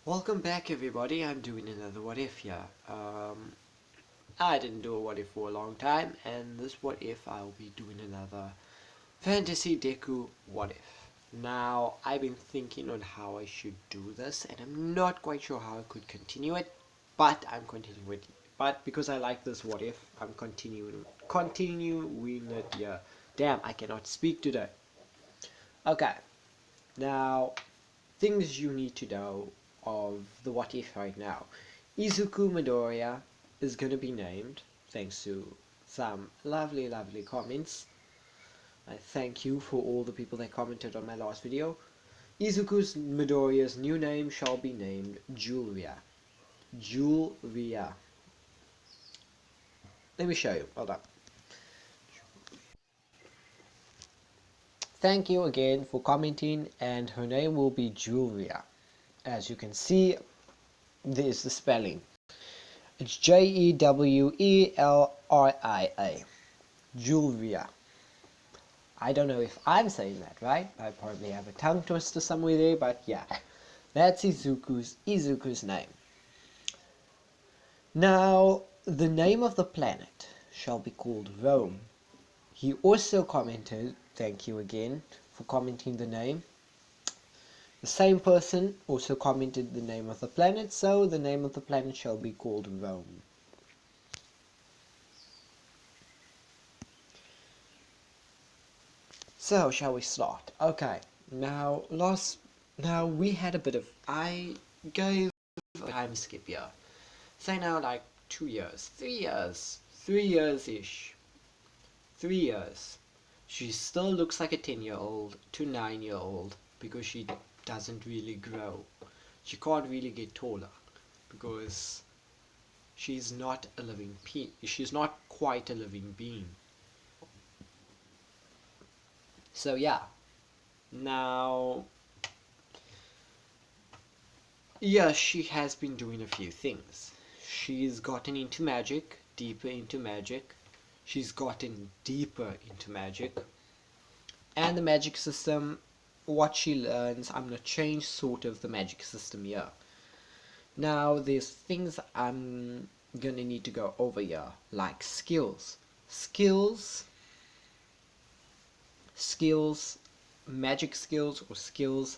Welcome back everybody, I'm doing another what if here. I didn't do a what if for a long time, and this what if I'll be doing another fantasy deku what if. Now, I've been thinking on how I should do this, and I'm not quite sure how I could continue it, but I'm continuing it. But because I like this what if, I'm continuing it here. Damn, I cannot speak today. Okay, now things you need to know of the what if right now. Izuku Midoriya is going to be named, thanks to some lovely comments. I thank you for all the people that commented on my last video. Izuku's Midoriya's new name shall be named Julia. Julia. Let me show you. Hold on. Thank you again for commenting, and her name will be Julia. As you can see, there's the spelling. It's Jewelria. Julia. I don't know if I'm saying that right. I probably have a tongue twister somewhere there, but yeah. That's Izuku's name. Now, the name of the planet shall be called Rome. He also commented, thank you again for commenting the name. The same person also commented the name of the planet, so the name of the planet shall be called Rome. So, shall we start? Okay, now we had a bit of, I gave a time skip here. Say now like 2 years, 3 years, 3 years-ish. 3 years. She still looks like a 10-year-old to 9-year-old because she doesn't really grow. She can't really get taller because she's not a living she's not quite a living being. So yeah, now, yeah, she has been doing a few things. She's gotten into magic, deeper into magic. She's gotten deeper into magic. And the magic system, what she learns, I'm going to change sort of the magic system here. Now, there's things I'm going to need to go over here, like skills. Skills, magic skills, or skills,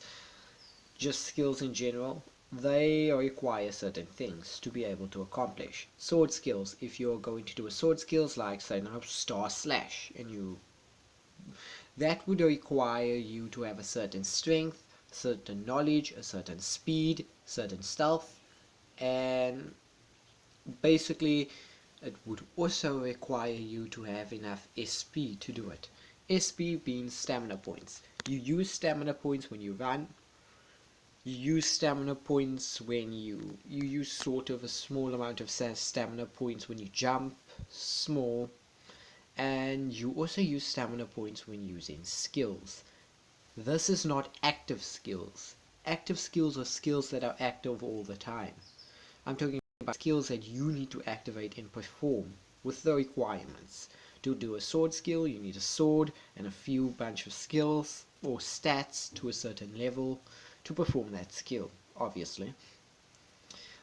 just skills in general, they require certain things to be able to accomplish. Sword skills, if you're going to do a sword skills like say now Star Slash, and that would require you to have a certain strength, certain knowledge, a certain speed, certain stealth, and basically it would also require you to have enough SP to do it. SP being stamina points. You use stamina points when you run. You use stamina points when you use sort of a small amount of stamina points when you jump, small, and you also use stamina points when using skills. This is not active skills. Active skills are skills that are active all the time. I'm talking about skills that you need to activate and perform with the requirements. To do a sword skill, you need a sword and a few bunch of skills or stats to a certain level to perform that skill, obviously.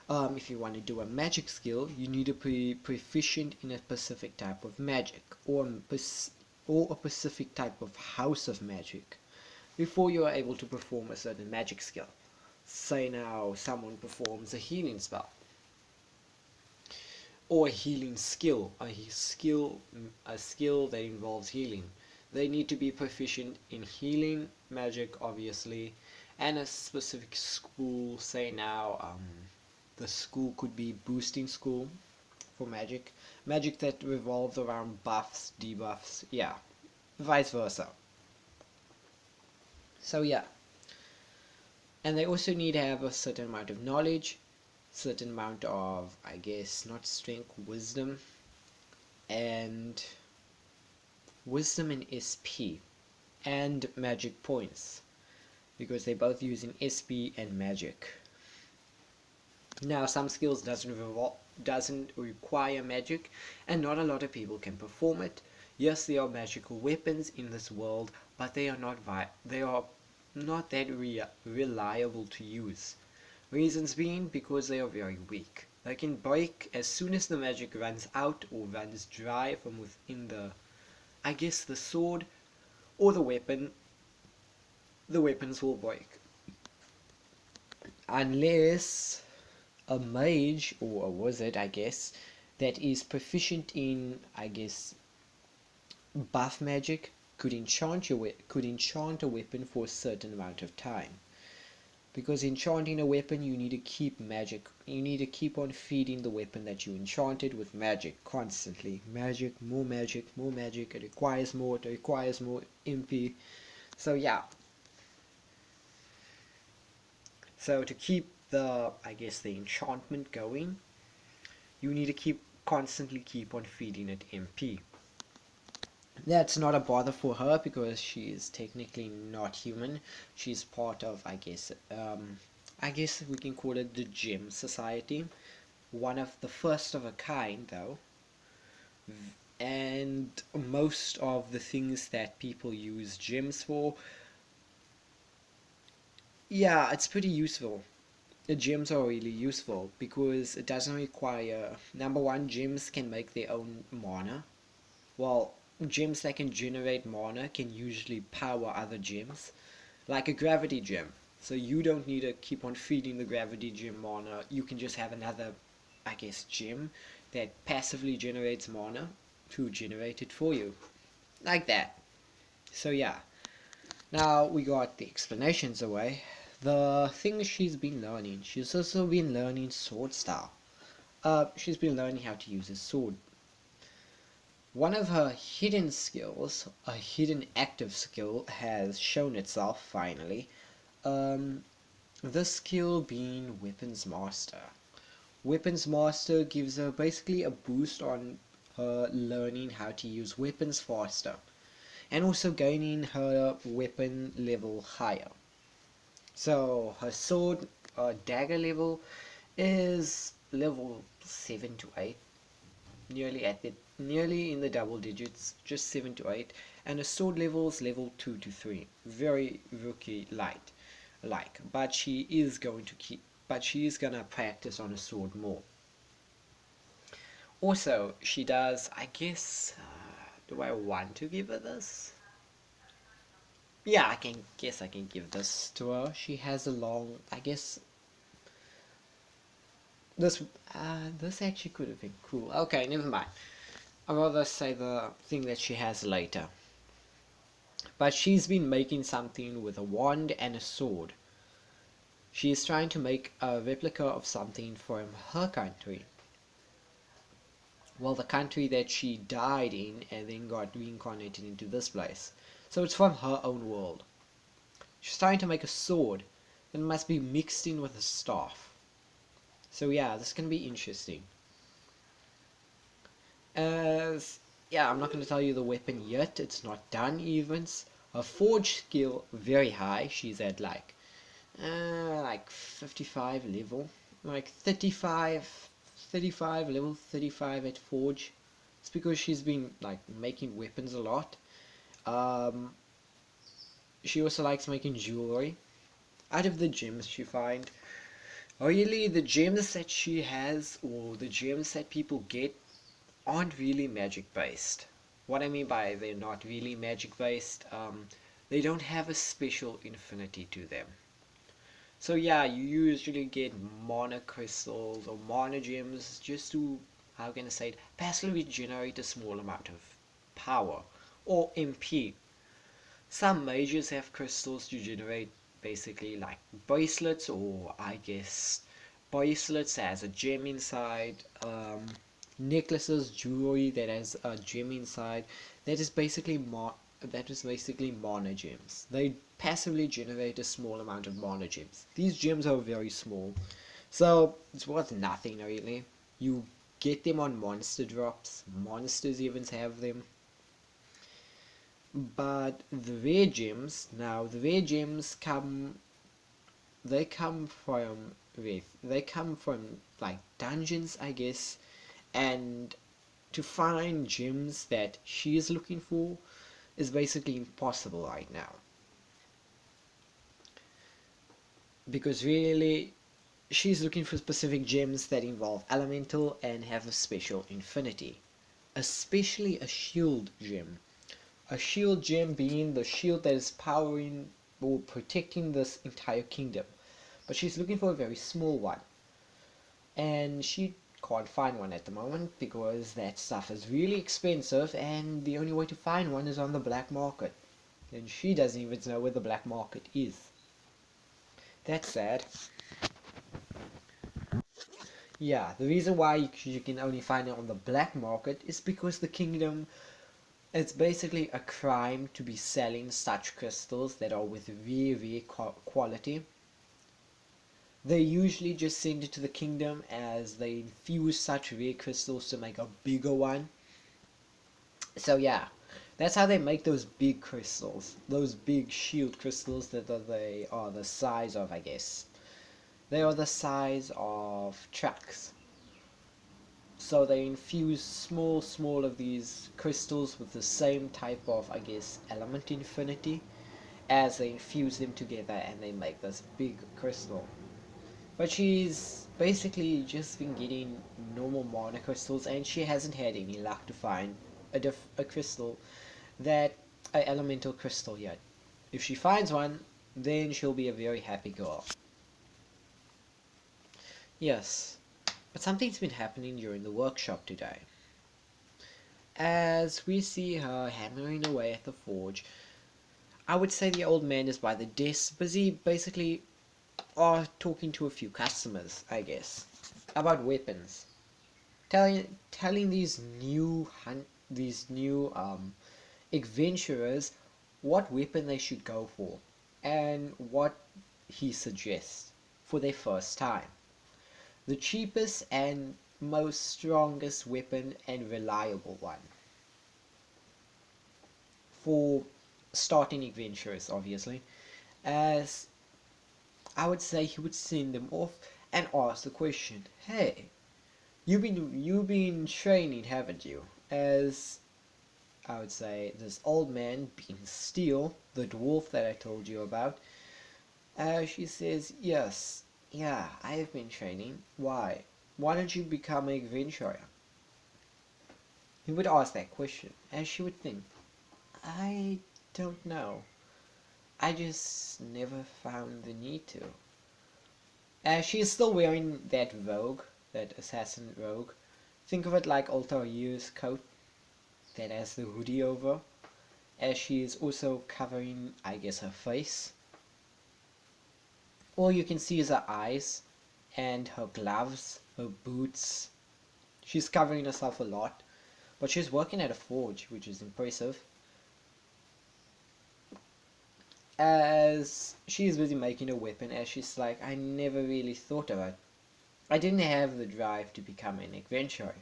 If you want to do a magic skill, you need to be proficient in a specific type of magic or a specific type of house of magic before you are able to perform a certain magic skill. Say now someone performs a healing spell or a healing skill, a skill that involves healing. They need to be proficient in healing magic, obviously, and a specific school. Say now, the school could be boosting school for magic that revolves around buffs, debuffs, yeah, vice versa. So yeah, and they also need to have a certain amount of knowledge, certain amount of, I guess, not strength, wisdom and SP and magic points, because they're both using SP and magic. Now, some skills doesn't require magic, and not a lot of people can perform it. Yes, there are magical weapons in this world, but they are not that reliable to use. Reasons being because they are very weak. They can break as soon as the magic runs out or runs dry from within the, I guess, the sword or the weapon. The weapons will break. Unless a mage or a wizard, I guess, that is proficient in, I guess, buff magic could enchant a weapon for a certain amount of time. Because enchanting a weapon, you need to keep magic. You need to keep on feeding the weapon that you enchanted with magic constantly. Magic, more magic, more magic. It requires more. It requires more MP. So yeah. So to keep the, I guess, the enchantment going, you need to constantly keep on feeding it MP. That's not a bother for her because she is technically not human. She's part of, I guess we can call it the Gem Society. One of the first of a kind, though. And most of the things that people use gems for, yeah, it's pretty useful. The gems are really useful because it doesn't require. Number one, gems can make their own mana. Well, gems that can generate mana can usually power other gems, like a gravity gem. So you don't need to keep on feeding the gravity gem mana. You can just have another, I guess, gem that passively generates mana to generate it for you. Like that. So yeah. Now we got the explanations away. The things she's been learning. She's also been learning sword style. She's been learning how to use a sword. One of her hidden skills, a hidden active skill, has shown itself finally. Um, the skill being Weapons Master. Weapons Master gives her basically a boost on her learning how to use weapons faster, and also gaining her weapon level higher. So her sword dagger level is level 7 to 8, nearly in the double digits, just 7 to 8, and her sword level is level 2 to 3. Very rookie light like, but she is gonna practice on a sword more. Also, she does, I guess, do I want to give her this? Yeah, I can give this to her. She has a long, I guess this this actually could have been cool. Okay, never mind. I'd rather say the thing that she has later. But she's been making something with a wand and a sword. She is trying to make a replica of something from her country. Well, the country that she died in and then got reincarnated into this place. So it's from her own world. She's trying to make a sword that must be mixed in with a staff. So yeah, this can be interesting. As yeah, I'm not going to tell you the weapon yet. It's not done even. Her forge skill very high. She's at like 55 level, like 35 level 35 at forge. It's because she's been like making weapons a lot. Um, she also likes making jewelry. Out of the gems she find, really the gems that she has or the gems that people get aren't really magic based. What I mean by they're not really magic based, they don't have a special infinity to them. So yeah, you usually get mana crystals or mana gems just to, how can I say it, passively generate a small amount of power or MP. Some mages have crystals to generate basically like bracelets or I guess bracelets as a gem inside, necklaces, jewelry that has a gem inside. That is basically mana gems. They passively generate a small amount of mana gems. These gems are very small, so it's worth nothing really. You get them on monster drops. Monsters even have them. But the rare gems they come from like dungeons, I guess, and to find gems that she is looking for is basically impossible right now. Because really, she's looking for specific gems that involve elemental and have a special infinity, especially a shield gem. A shield gem being the shield that is powering or protecting this entire kingdom. But she's looking for a very small one, and she can't find one at the moment because that stuff is really expensive, and the only way to find one is on the black market. And she doesn't even know where the black market is. That's sad. Yeah, the reason why you can only find it on the black market is because the kingdom, it's basically a crime to be selling such crystals that are with very quality. They usually just send it to the kingdom as they infuse such rare crystals to make a bigger one. So yeah, that's how they make those big crystals, those big shield crystals they are the size of, I guess. They are the size of trucks. So they infuse small of these crystals with the same type of, I guess, element infinity as they infuse them together and they make this big crystal. But she's basically just been getting normal mana crystals and she hasn't had any luck to find a crystal that a elemental crystal yet. If she finds one, then she'll be a very happy girl. Yes, but something's been happening during the workshop today. As we see her hammering away at the forge, I would say the old man is by the desk, busy basically talking to a few customers, I guess, about weapons. Telling these new adventurers what weapon they should go for and what he suggests for their first time. The cheapest and most strongest weapon and reliable one for starting adventurers, obviously, as I would say he would send them off and ask the question, "Hey, you've been training, haven't you?" As I would say, this old man, being Steel, the dwarf that I told you about, she says, "Yes, yeah, I have been training. Why? Why don't you become an adventurer?" He would ask that question, as she would think, "I don't know. I just never found the need to." She is still wearing that rogue, that assassin rogue. Think of it like Altair's coat that has the hoodie over, as she is also covering, I guess, her face. All you can see is her eyes and her gloves, her boots. She's covering herself a lot, but she's working at a forge, which is impressive. As she's busy making a weapon, as she's like, "I never really thought of it. I didn't have the drive to become an adventurer.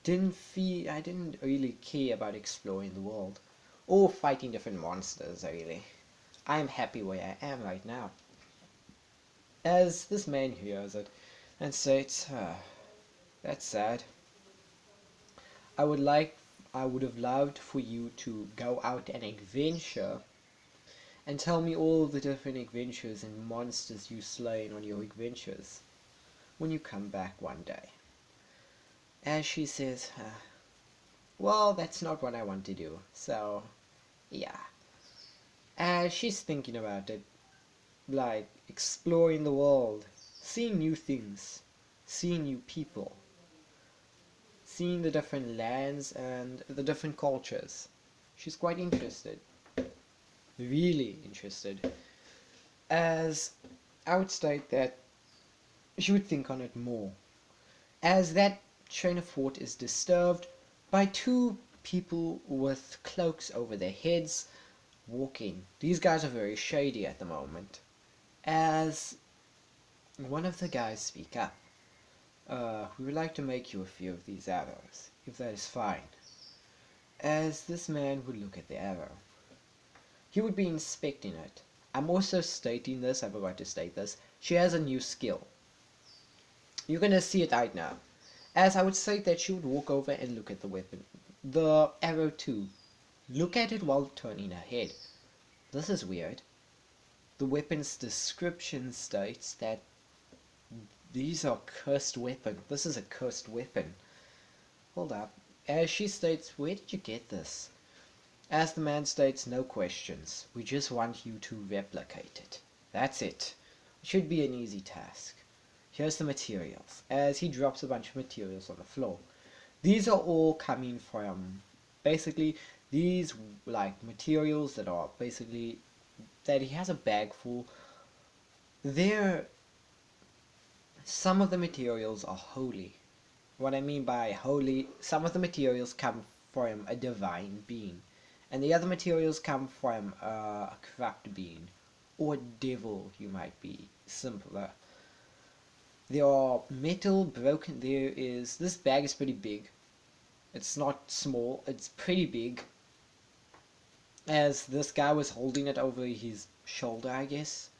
I didn't really care about exploring the world or fighting different monsters, really. I am happy where I am right now." As this man hears it and says, "That's sad. I would like, I would have loved for you to go out and adventure and tell me all the different adventures and monsters you slain on your adventures when you come back one day." As she says, "Well, that's not what I want to do, so yeah." As she's thinking about it, like exploring the world, seeing new things, seeing new people, seeing the different lands and the different cultures. She's quite interested, really interested, as I would state that she would think on it more, as that train of thought is disturbed by two people with cloaks over their heads walking. These guys are very shady at the moment, as one of the guys speak up. "We would like to make you a few of these arrows, if that is fine." As this man would look at the arrow, he would be inspecting it. I'm also stating this, I forgot to state this. She has a new skill. You're gonna see it right now. As I would say that she would walk over and look at the weapon. The arrow too. Look at it while turning her head. This is weird. The weapon's description states that These are cursed weapons. This is a cursed weapon. Hold up. As she states, where did you get this? As the man states, no questions. We just want you to replicate it. That's it. It should be an easy task. Here's the materials. As he drops a bunch of materials on the floor. These are all coming from, basically, these like materials that are basically, that he has a bag full. They're, some of the materials are holy. What I mean by holy, some of the materials come from a divine being, and the other materials come from a corrupt being, or a devil, you might be simpler. There are metal broken. There is, this bag is pretty big. It's not small, it's pretty big. As this guy was holding it over his shoulder, I guess.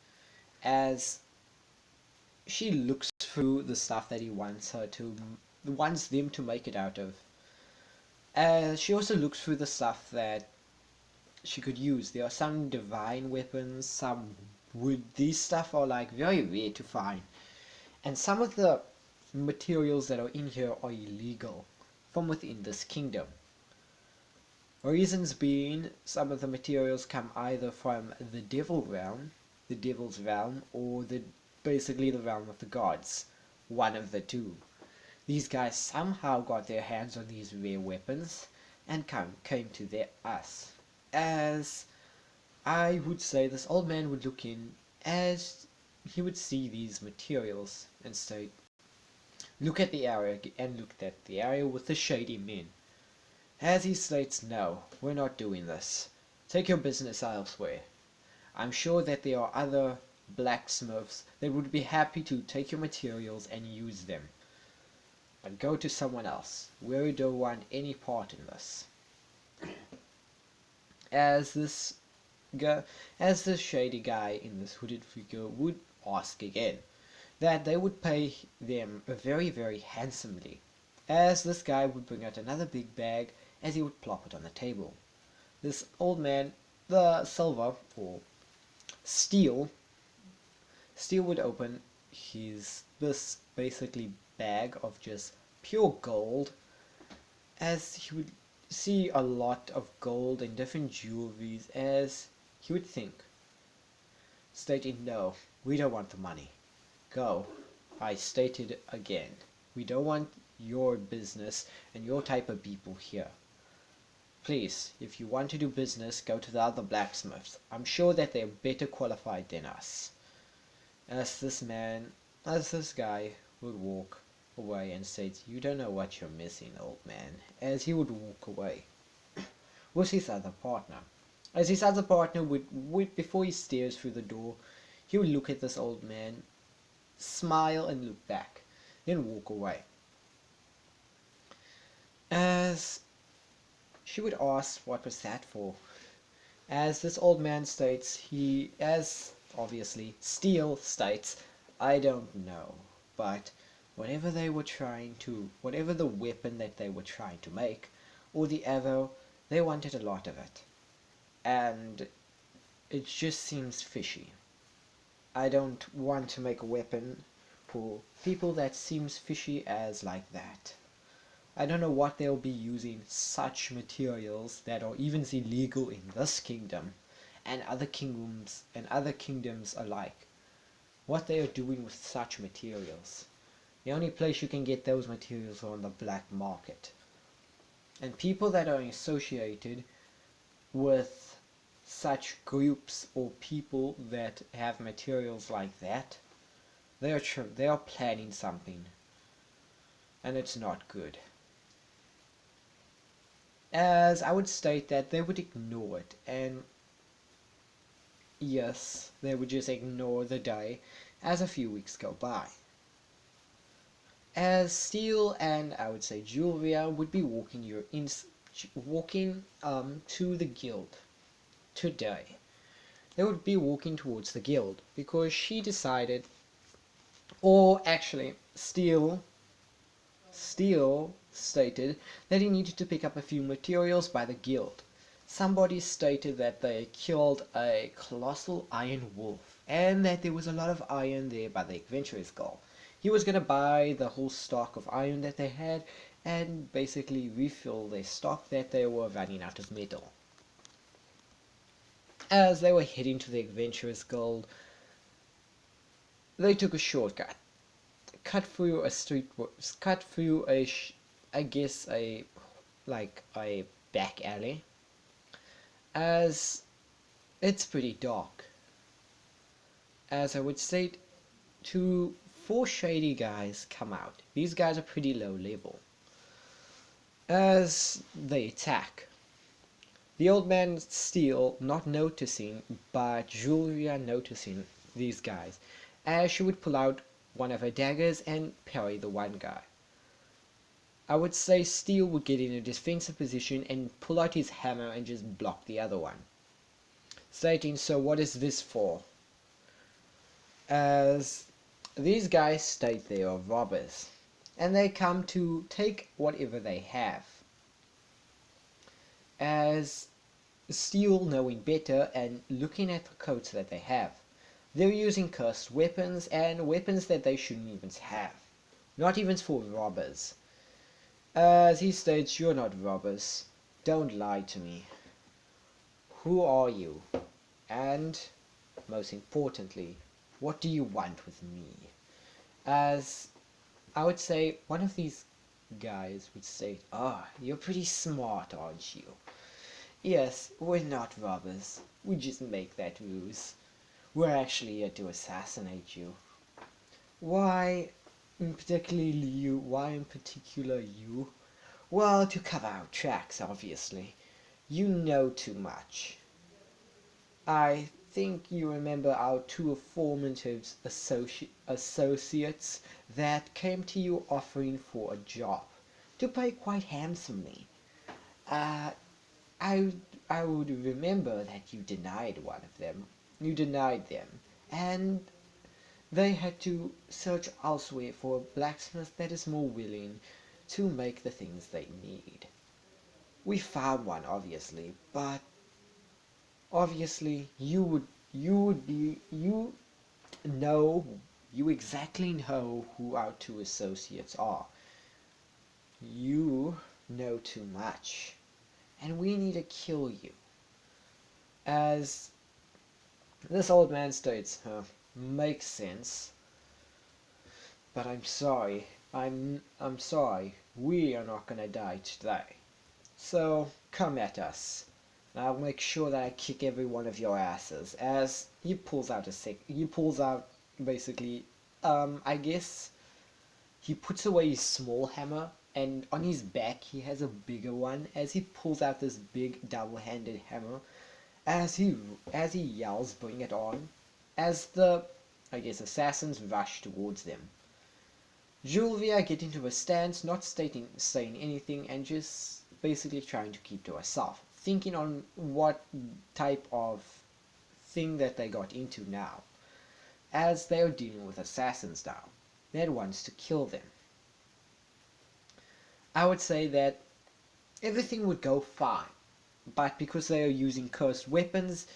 As she looks through the stuff that he wants them to make it out of. She also looks through the stuff that she could use. There are some divine weapons, some wood. These stuff are like very rare to find. And some of the materials that are in here are illegal from within this kingdom. Reasons being, some of the materials come either from the devil's realm, or basically the realm of the gods. One of the two. These guys somehow got their hands on these rare weapons and came to us. As I would say, this old man would look in as he would see these materials and say, look at the area, and looked at the area with the shady men. As he states, no, we're not doing this. Take your business elsewhere. I'm sure that there are other blacksmiths that would be happy to take your materials and use them. But go to someone else. We don't want any part in this. As this shady guy in this hooded figure would ask again, that they would pay them very, very handsomely. As this guy would bring out another big bag, as he would plop it on the table. This old man, the silver or steel would open this basically bag of just pure gold, as he would see a lot of gold and different jewelries, as he would think, stating, no, we don't want the money. Go. I stated again, we don't want your business and your type of people here. Please, if you want to do business, go to the other blacksmiths. I'm sure that they're better qualified than us. As this guy would walk away and said, you don't know what you're missing, old man, as he would walk away with his other partner. As his other partner would before he stares through the door, he would look at this old man, smile and look back, then walk away. As she would ask, what was that for? As this old man states, obviously Steele states, I don't know, but whatever the weapon that they were trying to make, or the arrow, they wanted a lot of it. And it just seems fishy. I don't want to make a weapon for people that seems fishy as like that. I don't know what they'll be using such materials that are even illegal in this kingdom and other kingdoms alike. What they are doing with such materials. The only place you can get those materials are on the black market. And people that are associated with such groups or people that have materials like that, they are planning something, and it's not good. As I would state that they would ignore it, and yes, they would just ignore the day as a few weeks go by. As Steele and I would say Julia would be walking to the guild today. They would be walking towards the guild because she decided, or actually Steele stated that he needed to pick up a few materials by the guild. Somebody stated that they killed a colossal iron wolf, and that there was a lot of iron there by the adventurer's goal. He was gonna buy the whole stock of iron that they had and basically refill their stock that they were running out of metal. As they were heading to the adventurous gold, they took a shortcut, cut through a street, cut through I guess a back alley, as it's pretty dark. As I would state, four shady guys come out. These guys are pretty low level. As they attack, the old man Steele not noticing, but Julia noticing these guys, as she would pull out one of her daggers and parry the one guy. I would say Steele would get in a defensive position and pull out his hammer and just block the other one, stating, "So what is this for?" As these guys state they are robbers, and they come to take whatever they have. As Steele, knowing better and looking at the coats that they have, they're using cursed weapons and weapons that they shouldn't even have, not even for robbers. As he states, "You're not robbers. Don't lie to me. Who are you? And, most importantly, what do you want with me?" As I would say, one of these guys would say, "Ah, you're pretty smart, aren't you?" "Yes, we're not robbers. We just make that ruse. We're actually here to assassinate you." "Why in particular you?" "Well, to cover our tracks, obviously. You know too much. I think you remember our two aforementioned associates that came to you offering for a job, to pay quite handsomely. Uh, I, I would remember that you denied one of them. You denied them, and they had to search elsewhere for a blacksmith that is more willing to make the things they need. We found one, obviously, but obviously you know you exactly know who our two associates are. You know too much, and we need to kill you." As this old man states, "Makes sense, but I'm sorry. I'm sorry. We are not gonna die today. So come at us. I'll make sure that I kick every one of your asses." As he pulls out basically, I guess he puts away his small hammer, and on his back he has a bigger one. As he pulls out this big double-handed hammer, as he yells, "Bring it on!" As the, I guess, assassins rush towards them, Julia get into a stance, not saying anything, and just basically trying to keep to herself, thinking on what type of thing that they got into now, as they are dealing with assassins now that wants to kill them. I would say that everything would go fine, but because they are using cursed weapons,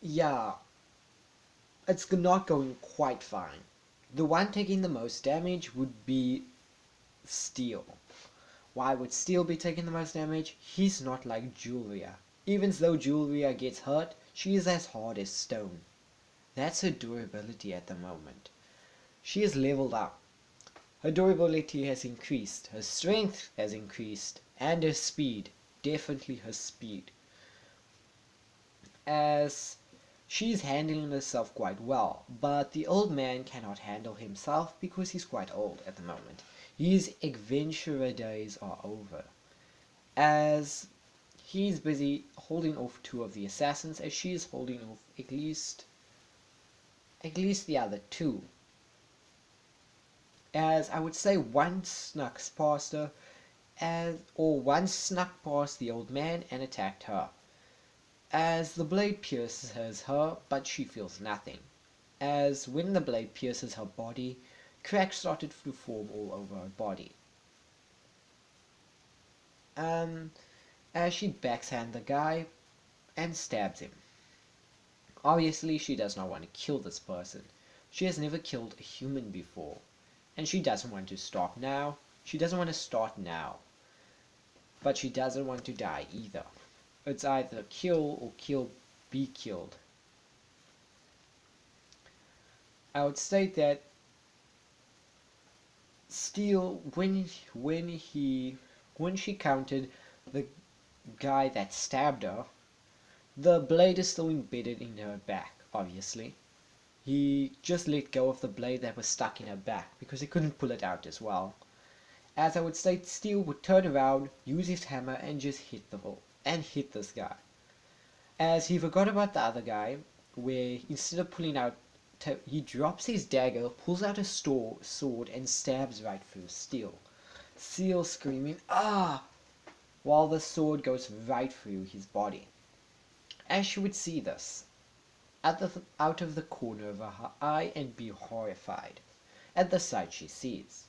yeah, it's not going quite fine. The one taking the most damage would be Steel. Why would Steel be taking the most damage? He's not like Julia. Even though Julia gets hurt, she is as hard as stone. That's her durability at the moment. She is leveled up. Her durability has increased, her strength has increased, and her speed, definitely her speed. As she's handling herself quite well, but the old man cannot handle himself because he's quite old at the moment. His adventurer days are over, as he's busy holding off two of the assassins, as she is holding off at least the other two. As I would say, one snuck past her, one snuck past the old man and attacked her. As the blade pierces her, but she feels nothing. As when the blade pierces her body, cracks started to form all over her body. As she backhand the guy and stabs him. Obviously, she does not want to kill this person. She has never killed a human before. And she doesn't want to stop now. She doesn't want to start now. But she doesn't want to die either. It's either kill or be killed. I would state that Steel, when she counted the guy that stabbed her, the blade is still embedded in her back, obviously. He just let go of the blade that was stuck in her back because he couldn't pull it out as well. As I would state, Steel would turn around, use his hammer, and just hit the hole and hit this guy. As he forgot about the other guy, where instead of pulling out, he drops his dagger, pulls out a sword, and stabs right through Steel. Steel screaming, "Ah!" while the sword goes right through his body. As she would see this, out of the corner of her eye, and be horrified at the sight she sees.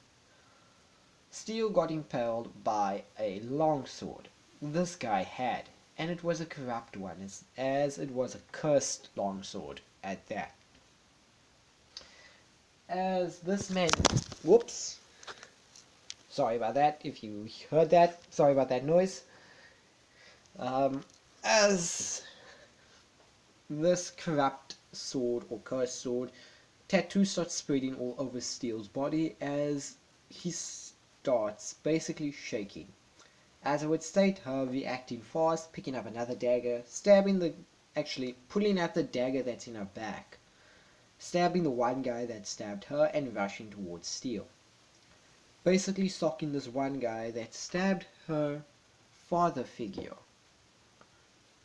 Steel got impaled by a longsword this guy had, and it was a corrupt one, as it was a cursed longsword at that. As this man, whoops, sorry about that, if you heard that, sorry about that noise. As this corrupt sword or cursed sword, tattoo starts spreading all over Steel's body as he starts basically shaking. As I would state, her reacting fast, picking up another dagger, actually pulling out the dagger that's in her back, stabbing the one guy that stabbed her, and rushing towards Steel. Basically stalking this one guy that stabbed her father figure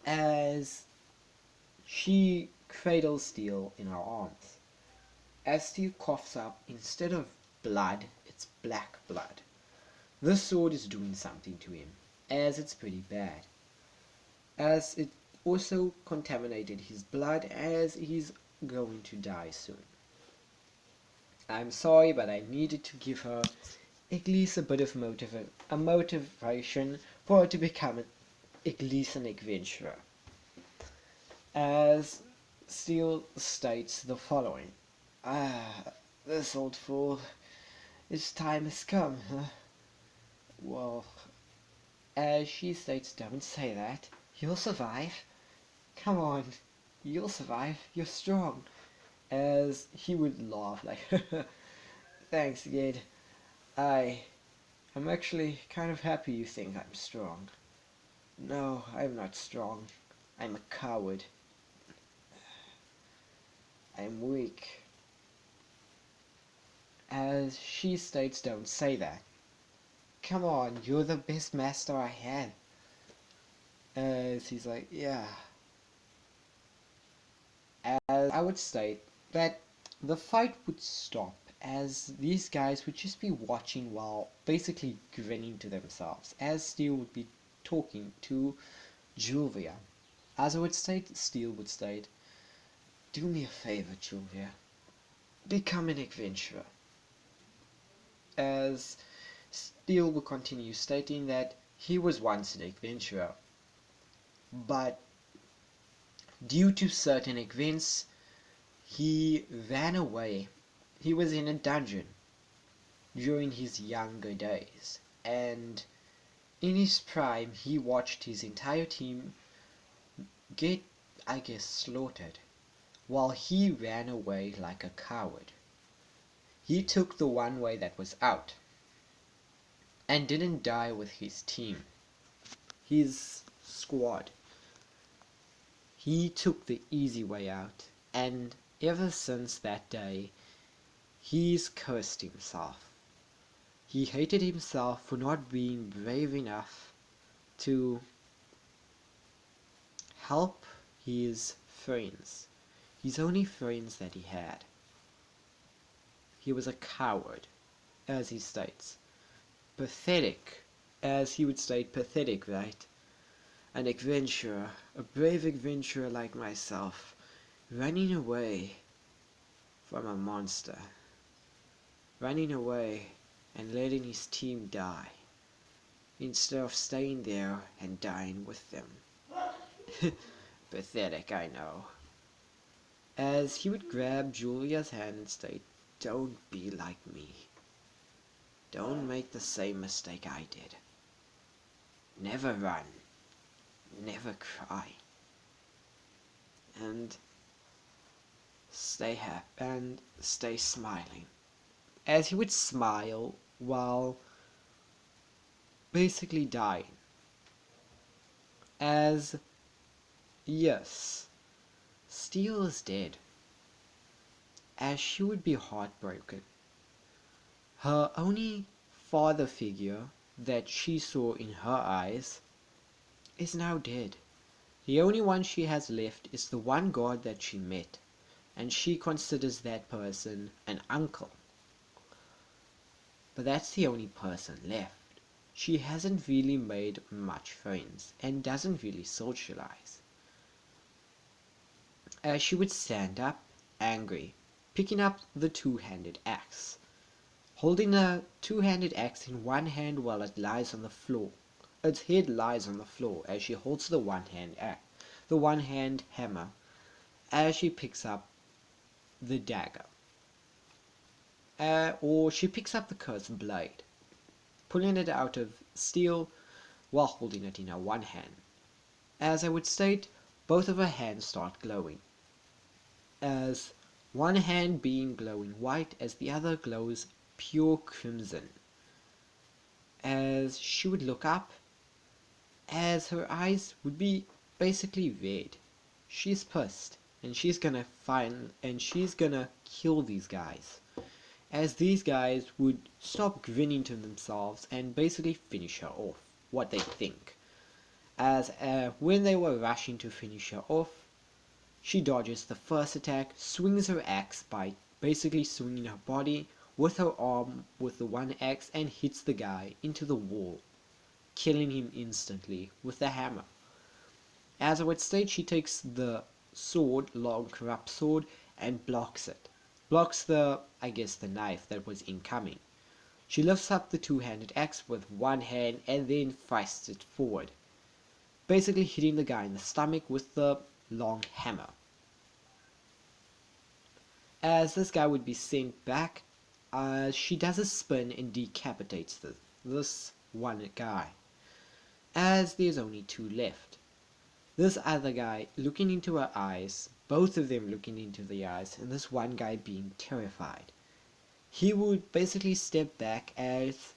as she cradles Steel in her arms. As Steel coughs up, instead of blood, it's black blood. This sword is doing something to him, as it's pretty bad. As it also contaminated his blood, as he's going to die soon. I'm sorry, but I needed to give her at least a bit of motivation for her to become at least an adventurer. As Steele states the following. "Ah, this old fool, his time has come, huh? Well," as she states, "don't say that. You'll survive. Come on, you'll survive. You're strong." As he would laugh like, "Thanks, kid. I'm actually kind of happy you think I'm strong." "No, I'm not strong. I'm a coward. I'm weak." As she states, "don't say that. Come on, you're the best master I had." As he's like, "Yeah." As I would state that the fight would stop as these guys would just be watching while basically grinning to themselves, as Steel would be talking to Julia. As I would state, Steel would state, "Do me a favor, Julia. Become an adventurer." As Steel would continue stating that he was once an adventurer, but due to certain events, he ran away. He was in a dungeon during his younger days, and in his prime, he watched his entire team get, I guess, slaughtered, while he ran away like a coward. He took the one way that was out, and didn't die with his team, his squad. He took the easy way out, and ever since that day, he's cursed himself. He hated himself for not being brave enough to help his friends, his only friends that he had. He was a coward, as he states. Pathetic, as he would state, pathetic, right? An adventurer, a brave adventurer like myself, running away from a monster, running away and letting his team die, instead of staying there and dying with them. Pathetic, I know. As he would grab Julia's hand and state, "Don't be like me. Don't make the same mistake I did. Never run, never cry, and stay happy and stay smiling. As he would smile while basically dying. As yes, Steele is dead. As she would be heartbroken. Her only father figure that she saw in her eyes is now dead. The only one she has left is the one god that she met, and she considers that person an uncle. But that's the only person left. She hasn't really made much friends and doesn't really socialize. As she would stand up, angry, picking up the two-handed axe, holding the two-handed axe in one hand while it lies on the floor. Its head lies on the floor as she holds the one-hand hammer, as she picks up the dagger. Or she picks up the cursed blade, pulling it out of steel while holding it in her one hand. As I would state, both of her hands start glowing, as one hand being glowing white as the other glows pure crimson. As she would look up, as her eyes would be basically red. She's pissed, and she's gonna kill these guys. As these guys would stop grinning to themselves and basically finish her off, what they think. As when they were rushing to finish her off, she dodges the first attack, swings her axe by basically swinging her body with her arm with the one axe, and hits the guy into the wall, killing him instantly with the hammer. As I would state, she takes the sword, long corrupt sword, and blocks it. Blocks the knife that was incoming. She lifts up the two-handed axe with one hand and then thrusts it forward, basically hitting the guy in the stomach with the long hammer. As this guy would be sent back, she does a spin and decapitates this one guy. As there's only two left. This other guy looking into her eyes, both of them looking into the eyes, and this one guy being terrified. He would basically step back, as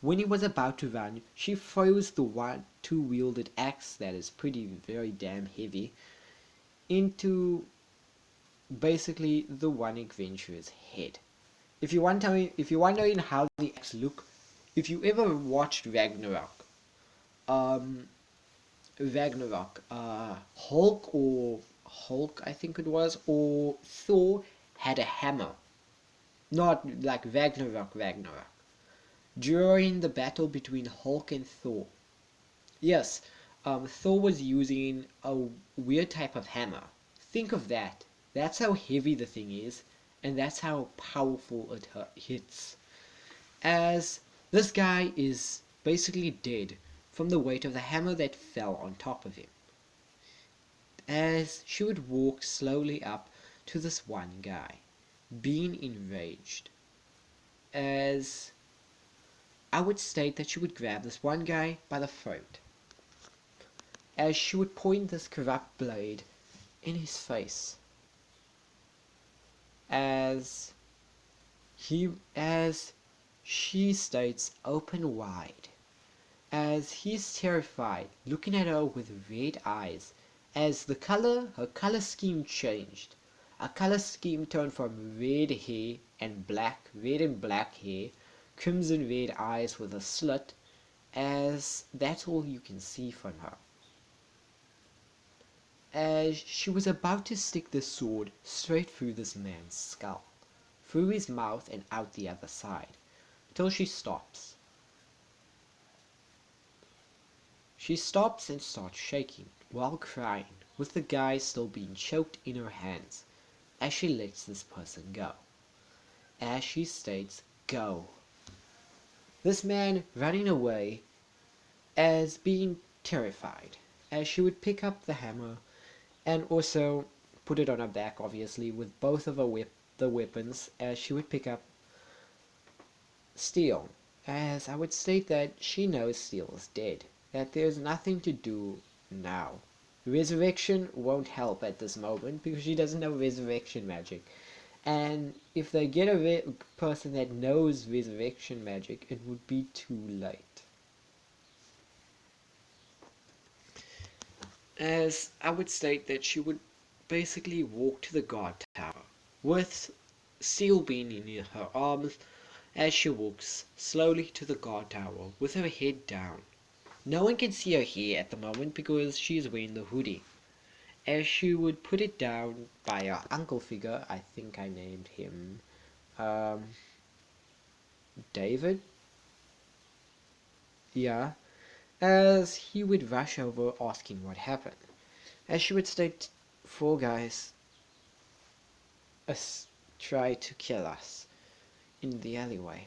when he was about to run, she throws the two-wielded axe that is very damn heavy into basically the one adventurer's head. If you're wondering how the axe look, if you ever watched Ragnarok, Hulk, I think it was, or Thor had a hammer. Not like Ragnarok. During the battle between Hulk and Thor. Yes, Thor was using a weird type of hammer. Think of that. That's how heavy the thing is, and that's how powerful it hits. As this guy is basically dead from the weight of the hammer that fell on top of him. As she would walk slowly up to this one guy, being enraged. As I would state that she would grab this one guy by the throat. As she would point this corrupt blade in his face. As she states, open wide. As he's terrified, looking at her with red eyes, as her color scheme changed. Her color scheme turned from red and black hair, crimson red eyes with a slit, as that's all you can see from her. As she was about to stick the sword straight through this man's skull, through his mouth and out the other side, till she stops. She stops and starts shaking, while crying, with the guy still being choked in her hands, as she lets this person go. As she states, go. This man running away, as being terrified, as she would pick up the hammer, and also put it on her back, obviously, with both of the weapons, as she would pick up steel, as I would state that she knows Steel is dead, that there's nothing to do now. Resurrection won't help at this moment because she doesn't know resurrection magic. And if they get a person that knows resurrection magic, it would be too late. As I would state that she would basically walk to the guard tower with Steel being in her arms as she walks slowly to the guard tower with her head down. No one can see her hair at the moment because she is wearing the hoodie. As she would put it down by her uncle figure, I think I named him David? Yeah. As he would rush over asking what happened. As she would state, 4 guys tried to kill us in the alleyway.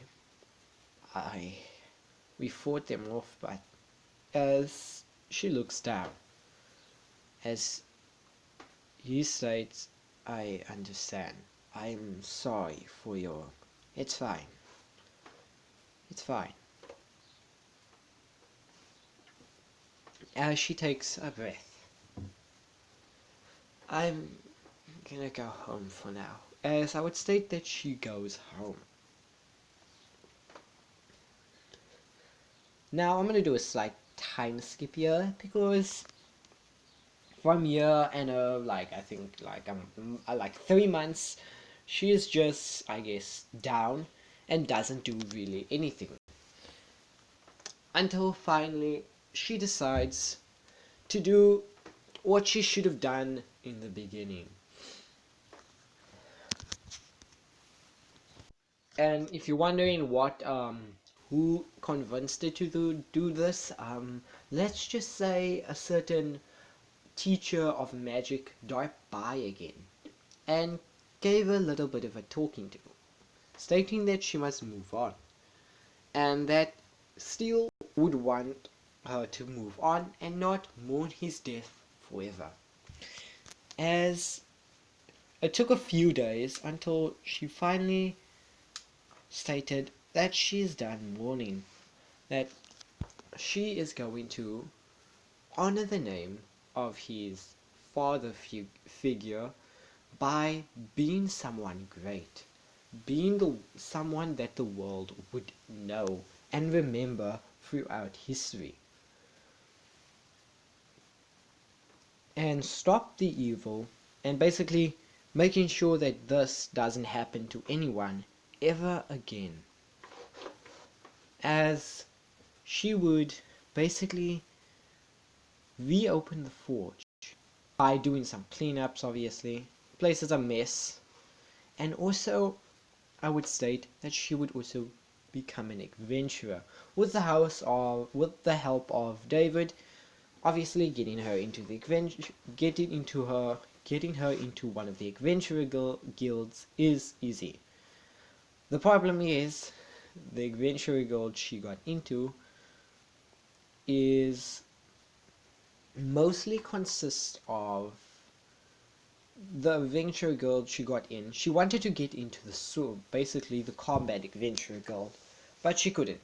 We fought them off, but as she looks down, as he states, I understand. I'm sorry for your... It's fine. It's fine. As she takes a breath. I'm gonna go home for now. As I would state that she goes home. Now I'm gonna do a slight time skip here because from here and I think like 3 months, she is just, I guess, down and doesn't do really anything until finally she decides to do what she should have done in the beginning. And if you're wondering what who convinced her to do this, let's just say a certain teacher of magic dropped by again and gave her a little bit of a talking to, stating that she must move on and that Steel would want her to move on and not mourn his death forever. As it took a few days until she finally stated that she is done mourning, that she is going to honor the name of his father figure by being someone great, being someone that the world would know and remember throughout history, and stop the evil, and basically making sure that this doesn't happen to anyone ever again. As she would basically reopen the forge by doing some cleanups, obviously. The place is a mess. And also, I would state that she would also become an adventurer with the help of David, obviously getting her into one of the adventurer guilds is easy. The problem is the adventurer guild she got into is mostly consists of the adventure guild she got in. She wanted to get into basically the combat adventure guild, but she couldn't.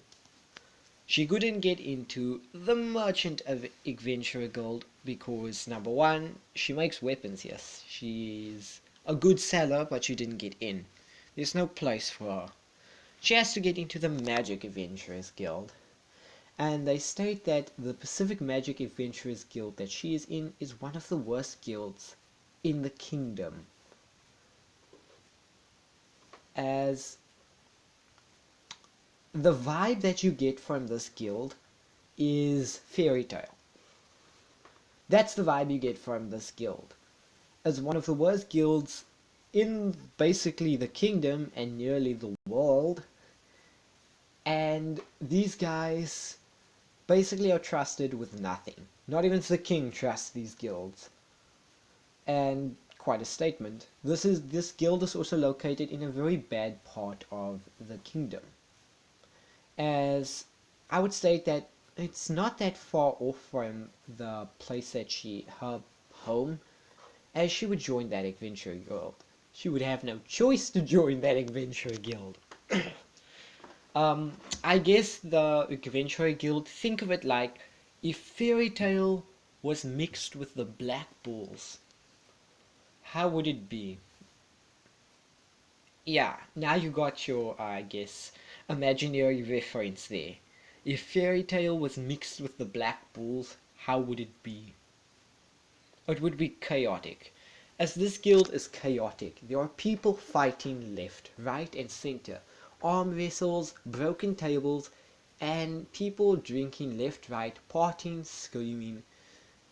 She couldn't get into the merchant adventure guild because number one, she makes weapons. Yes, she's a good seller, but she didn't get in. There's no place for her. She has to get into the magic adventurers guild. And they state that the Pacific Magic Adventurers Guild that she is in is one of the worst guilds in the kingdom. As the vibe that you get from this guild is fairy tale. That's the vibe you get from this guild. As one of the worst guilds in basically the kingdom and nearly the world. And these guys basically are trusted with nothing. Not even the king trusts these guilds. And quite a statement. This guild is also located in a very bad part of the kingdom. As I would state that it's not that far off from the place that her home, as she would join that adventure guild. She would have no choice to join that adventure guild. Um, I guess the Adventurer Guild, think of it like if Fairy Tale was mixed with the Black Bulls, how would it be? Yeah, now you got your, I guess, imaginary reference there. If Fairy Tale was mixed with the Black Bulls, how would it be? It would be chaotic. As this guild is chaotic, there are people fighting left, right, and center, arm wrestles, broken tables, and people drinking left, right, partying, screaming,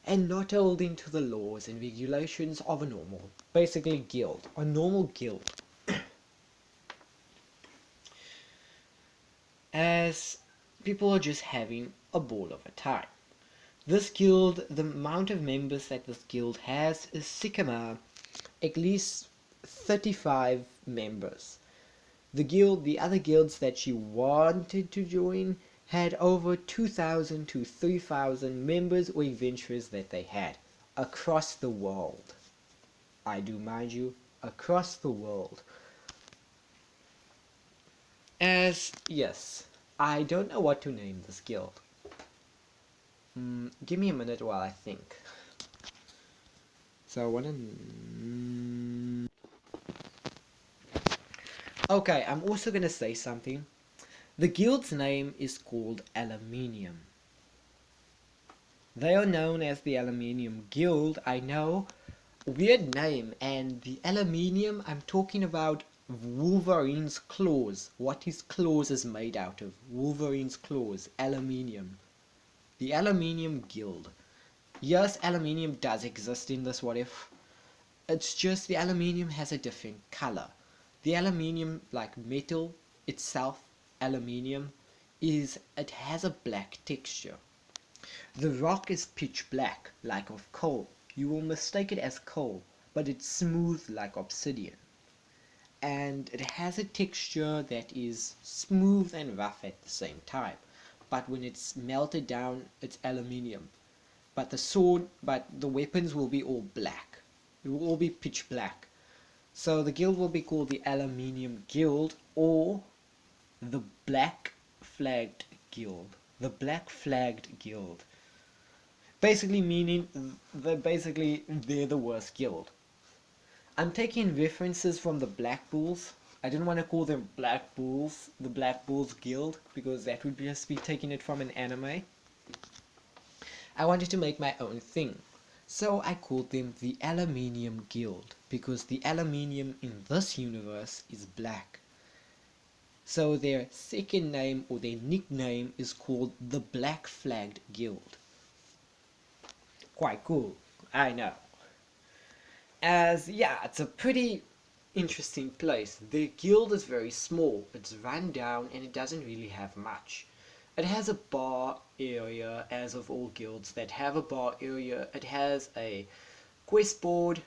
and not holding to the laws and regulations of a normal, basically guild, a normal guild. As people are just having a ball of a time. This guild, the amount of members that this guild has is Sycamore, at least 35 members. The other guilds that she wanted to join had over 2,000 to 3,000 members or adventurers that they had across the world. I do mind you, across the world. As, yes, I don't know what to name this guild. Give me a minute while I think. So I wanna... Okay, I'm also gonna say something. The guild's name is called Aluminium. They are known as the Aluminium Guild, I know. Weird name, and the aluminium, I'm talking about Wolverine's claws. What his claws is made out of. Wolverine's claws, aluminium. The Aluminium Guild. Yes, aluminium does exist in this what if. It's just the aluminium has a different color. The aluminium, like metal itself, aluminium, it has a black texture. The rock is pitch black, like of coal. You will mistake it as coal, but it's smooth like obsidian. And it has a texture that is smooth and rough at the same time. But when it's melted down, it's aluminium. But the weapons will be all black. It will all be pitch black. So the guild will be called the Aluminium Guild or the Black Flagged Guild. The Black Flagged Guild. Basically meaning they're the worst guild. I'm taking references from the Black Bulls. I didn't want to call them Black Bulls, the Black Bulls Guild, because that would just be taking it from an anime. I wanted to make my own thing. So I called them the Aluminium Guild, because the aluminium in this universe is black. So their second name or their nickname is called the Black Flagged Guild. Quite cool, I know. As, yeah, it's a pretty interesting place. The guild is very small, it's run down, and it doesn't really have much. It has a bar area, as of all guilds that have a bar area. It has a quest board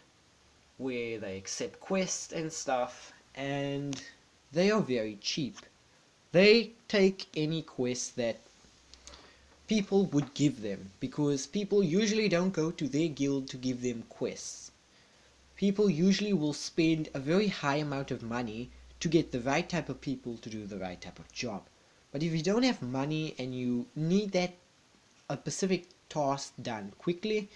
where they accept quests and stuff, and they are very cheap. They take any quest that people would give them, because people usually don't go to their guild to give them quests. People usually will spend a very high amount of money to get the right type of people to do the right type of job. But if you don't have money and you need a specific task done quickly,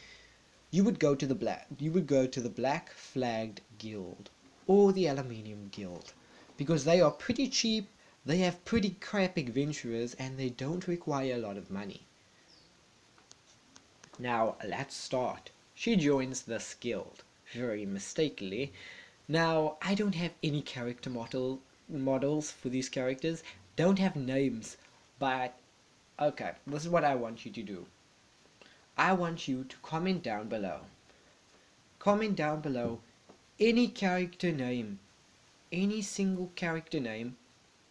you would go to the Black Flagged Guild or the Aluminium Guild, because they are pretty cheap. They have pretty crap adventurers and they don't require a lot of money. Now let's start. She joins this guild, very mistakenly. Now I don't have any character models for these characters, don't have names, but okay, this is what I want you to do. I want you to comment down below. Comment down below any character name, any single character name,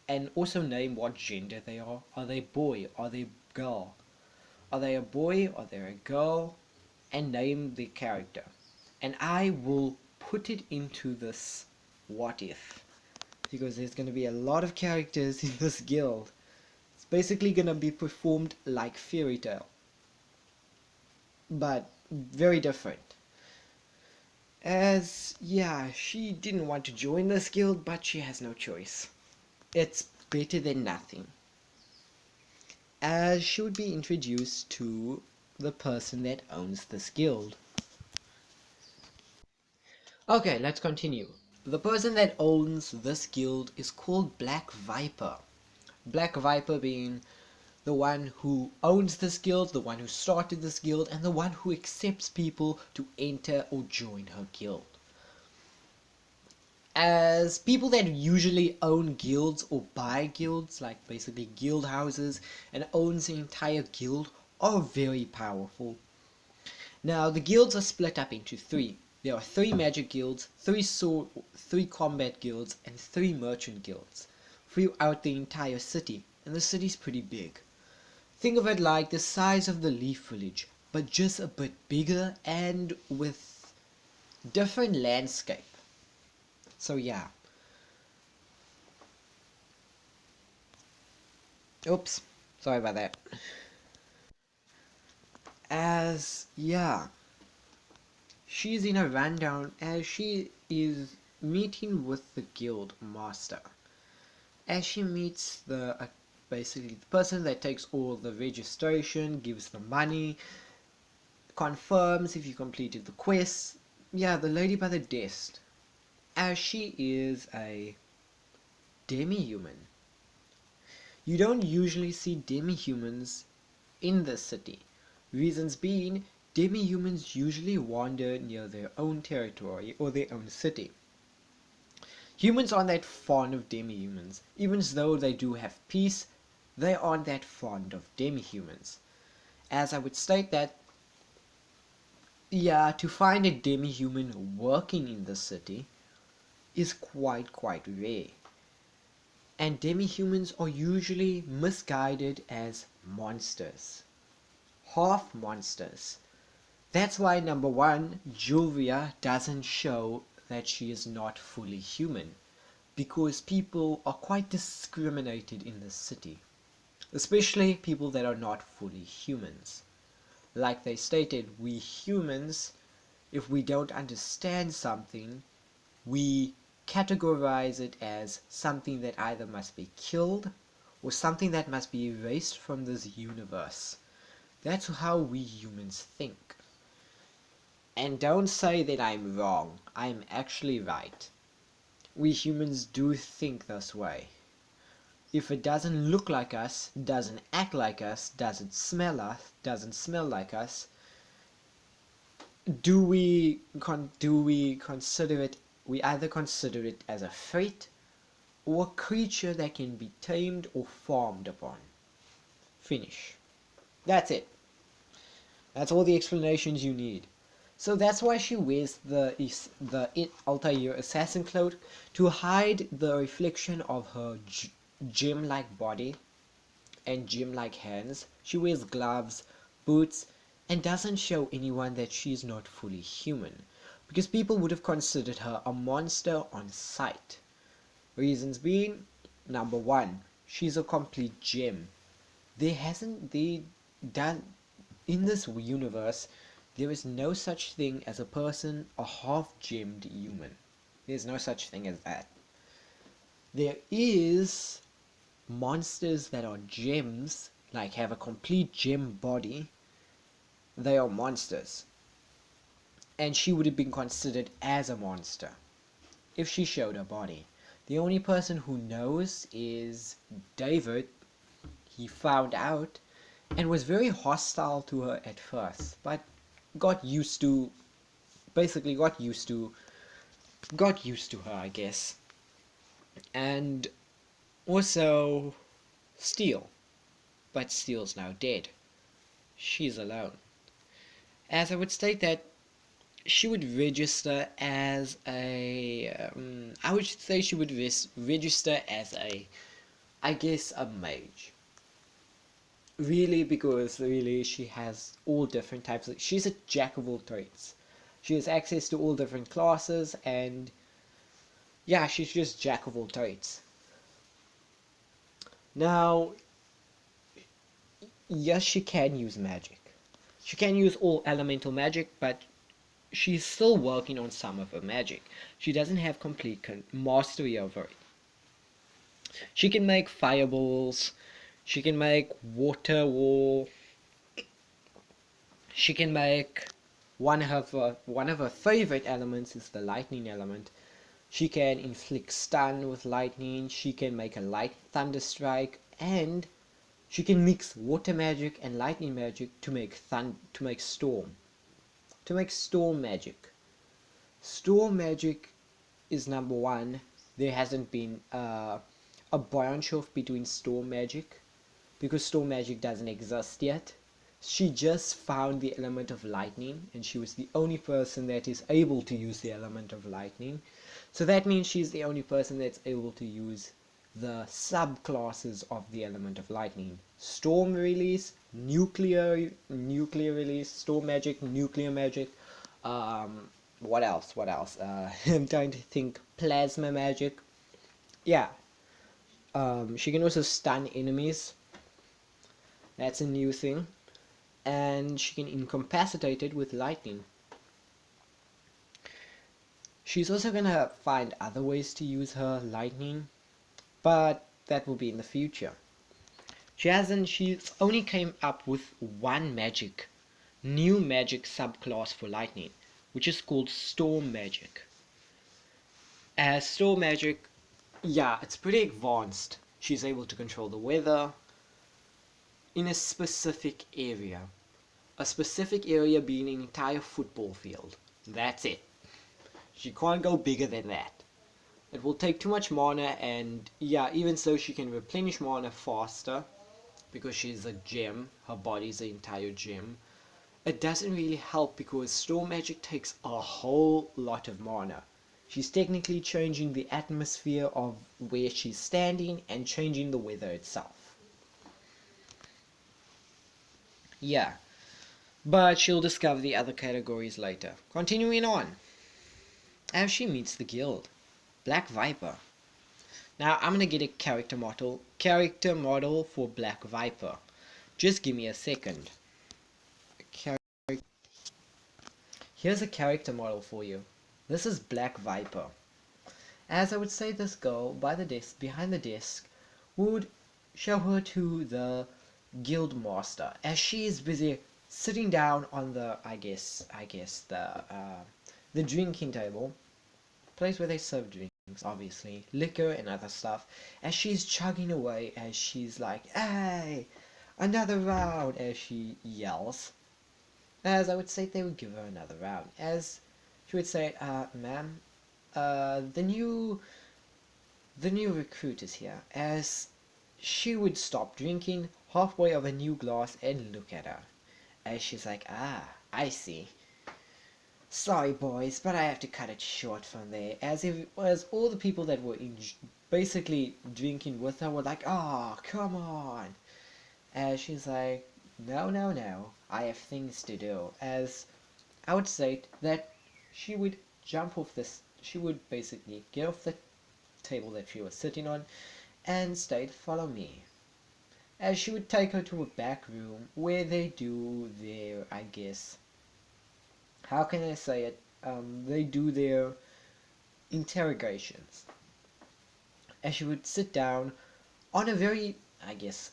and also name what gender they are. Are they boy? Are they girl? Are they a boy? Are they a girl? And name the character. And I will put it into this what if. Because there's going to be a lot of characters in this guild. It's basically going to be performed like Fairy Tale. But very different. As, yeah, she didn't want to join this guild, but she has no choice. It's better than nothing, as she would be introduced to the person that owns this guild. Okay, let's continue. The person that owns this guild is called Black Viper. Black Viper being the one who owns this guild, the one who started this guild, and the one who accepts people to enter or join her guild. As people that usually own guilds or buy guilds, like basically guild houses, and owns the entire guild, are very powerful. Now, the guilds are split up into three. There are three magic guilds, three combat guilds, and three merchant guilds throughout the entire city, and the city's pretty big. Think of it like the size of the Leaf Village, but just a bit bigger and with different landscape. So yeah. Oops, sorry about that. As yeah, she's in a rundown as she is meeting with the guild master. As she meets basically the person that takes all the registration, gives the money, confirms if you completed the quest. Yeah, the lady by the desk. As she is a demi-human. You don't usually see demi-humans in the city. Reasons being, demi-humans usually wander near their own territory or their own city. Humans aren't that fond of demi-humans. Even though they do have peace, they aren't that fond of demi-humans. As I would state that, yeah, to find a demi-human working in the city is quite rare. And demi-humans are usually misguided as monsters. Half monsters. That's why number one, Julia doesn't show that she is not fully human. Because people are quite discriminated in this city. Especially people that are not fully humans. Like they stated, we humans, if we don't understand something, we categorize it as something that either must be killed or something that must be erased from this universe. That's how we humans think. And don't say that I'm wrong. I'm actually right. We humans do think this way. If it doesn't look like us, doesn't act like us, doesn't smell like us, do we consider it? We either consider it as a threat or a creature that can be tamed or farmed upon. Finish. That's it. That's all the explanations you need. So that's why she wears the Altair assassin cloak, to hide the reflection of her gem-like body and gem-like hands. She wears gloves, boots, and doesn't show anyone that she's not fully human, because people would have considered her a monster on sight. Reasons being, number one, she's a complete gem. They done in this universe, there is no such thing as a person, a half-gemmed human. There's no such thing as that. There is monsters that are gems, like have a complete gem body. They are monsters. And she would have been considered as a monster if she showed her body. The only person who knows is David. He found out and was very hostile to her at first, but got used to her, I guess. And also Steel, but Steel's now dead. She's alone. As I would state that she would register as I would say she would register as I guess a mage. Really, because really she has all different types of, she's a jack of all trades. She has access to all different classes, and yeah, she's just jack of all trades. Now, yes, she can use magic. She can use all elemental magic, but she's still working on some of her magic. She doesn't have complete mastery over it. She can make fireballs. She can make water war. She can make one of her favorite elements is the lightning element. She can inflict stun with lightning. She can make a light thunder strike, and she can mix water magic and lightning magic to make storm magic. Storm magic is number one. There hasn't been a branch off between storm magic because storm magic doesn't exist yet. She just found the element of lightning, and she was the only person that is able to use the element of lightning. So that means she's the only person that's able to use the subclasses of the element of lightning: storm release, nuclear release, storm magic, nuclear magic. What else? I'm trying to think. Plasma magic. Yeah. She can also stun enemies. That's a new thing. And she can incapacitate it with lightning. She's also gonna find other ways to use her lightning, but that will be in the future. She's only came up with one new magic subclass for lightning, which is called storm magic. As storm magic, yeah, it's pretty advanced. She's able to control the weather in a specific area. A specific area being an entire football field. That's it. She can't go bigger than that. It will take too much mana, and yeah, even so, she can replenish mana faster because she's a gem. Her body's an entire gem. It doesn't really help because storm magic takes a whole lot of mana. She's technically changing the atmosphere of where she's standing and changing the weather itself. Yeah, but she'll discover the other categories later. Continuing on, as she meets the guild, Black Viper. Now I'm gonna get a character model for Black Viper. Just give me a second. Here's a character model for you. This is Black Viper. As I would say, this girl behind the desk would show her to the guild master as she is busy sitting down on the the drinking table, place where they serve drinks, obviously liquor and other stuff, as she's chugging away, as she's like, "Hey, another round!" as she yells. As I would say, they would give her another round. As she would say, "Ma'am, the new recruit is here." As she would stop drinking halfway of a new glass and look at her. As she's like, I see. Sorry, boys, but I have to cut it short from there. As all the people that were basically drinking with her were like, come on. As she's like, no, I have things to do. As I would say that she would she would basically get off the table that she was sitting on and state, "Follow me." As she would take her to a back room where they do their, how can I say it? They do their interrogations. As she would sit down on a very,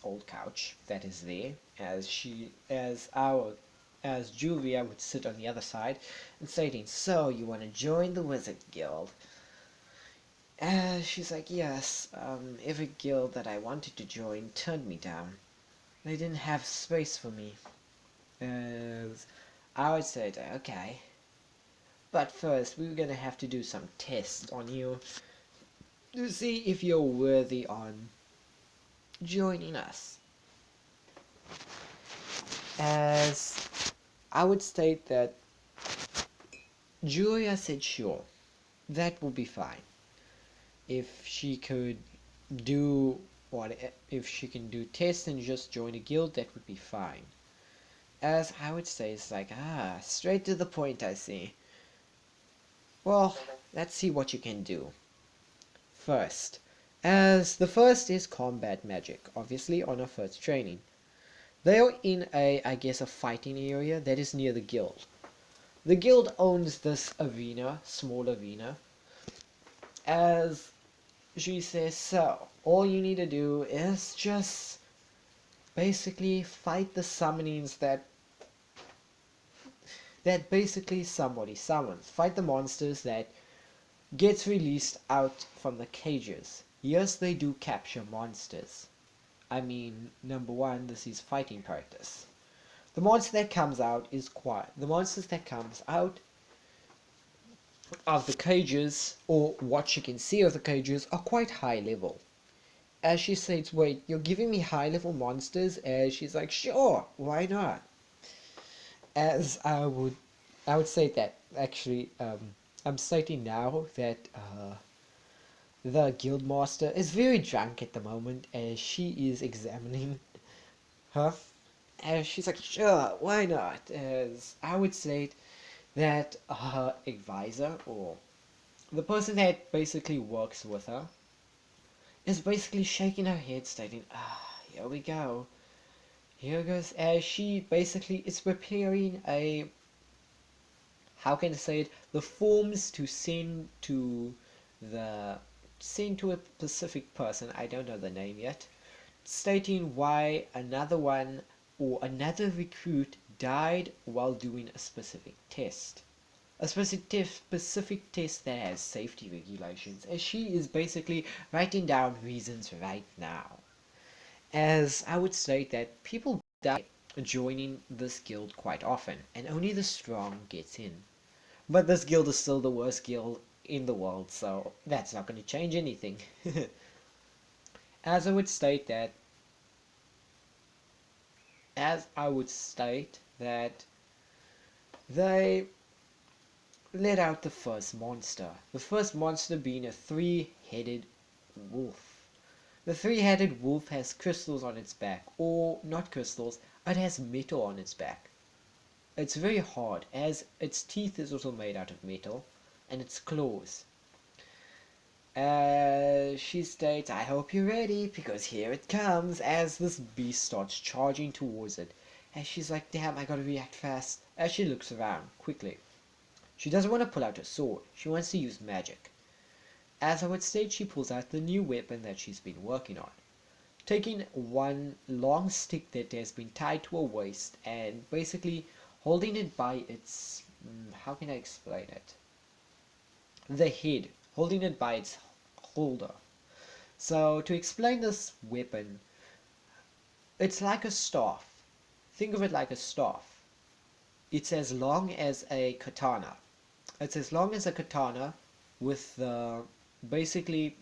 old couch that is there, as Julia would sit on the other side and stating, "So you want to join the Wizard Guild?" And she's like, "Yes, every guild that I wanted to join turned me down. They didn't have space for me." As I would say, "Okay, but first we're gonna have to do some tests on you to see if you're worthy on joining us." As I would state that Julia said sure, that will be fine. If she could do if she can do tests and just join a guild, that would be fine. As I would say, it's like, straight to the point, I see. Well, let's see what you can do. First, as the first is combat magic, obviously on our first training. They are in a fighting area that is near the guild. The guild owns this arena, small arena. As she says, "So, all you need to do is just basically fight the summonings that basically somebody summons. Fight the monsters that gets released out from the cages. Yes, they do capture monsters. I mean, number one, this is fighting practice. The monster that comes out is quiet. The monsters that comes out of the cages, or what you can see of the cages, are quite high level. As she says, wait, you're giving me high level monsters? As she's like, sure, why not? As I would say that actually, I'm stating now that the guild master is very drunk at the moment as she is examining her. As she's like, sure, why not? As I would say that her advisor, or the person that basically works with her, is basically shaking her head, stating, here we go. Here goes, as she basically is preparing how can I say it, the forms to the send to a specific person, I don't know the name yet, stating why another one or another recruit died while doing a specific test. A specific test that has safety regulations, as she is basically writing down reasons right now. As I would state that people die joining this guild quite often, and only the strong gets in. But this guild is still the worst guild in the world, so that's not going to change anything. As I would state that, as I would state that they let out the first monster. The first monster being a three-headed wolf. The three-headed wolf has crystals on its back, or not crystals, it has metal on its back. It's very hard, as its teeth is also made out of metal, and its claws. She states, I hope you're ready, because here it comes, as this beast starts charging towards it. And she's like, damn, I gotta react fast. As she looks around, quickly. She doesn't want to pull out her sword, she wants to use magic. As I would state, she pulls out the new weapon that she's been working on. Taking one long stick that has been tied to her waist, and basically holding it by its, how can I explain it? The head, holding it by its holder. So to explain this weapon, it's like a staff. Think of it like a staff. It's as long as a katana. It's as long as a katana, with the basically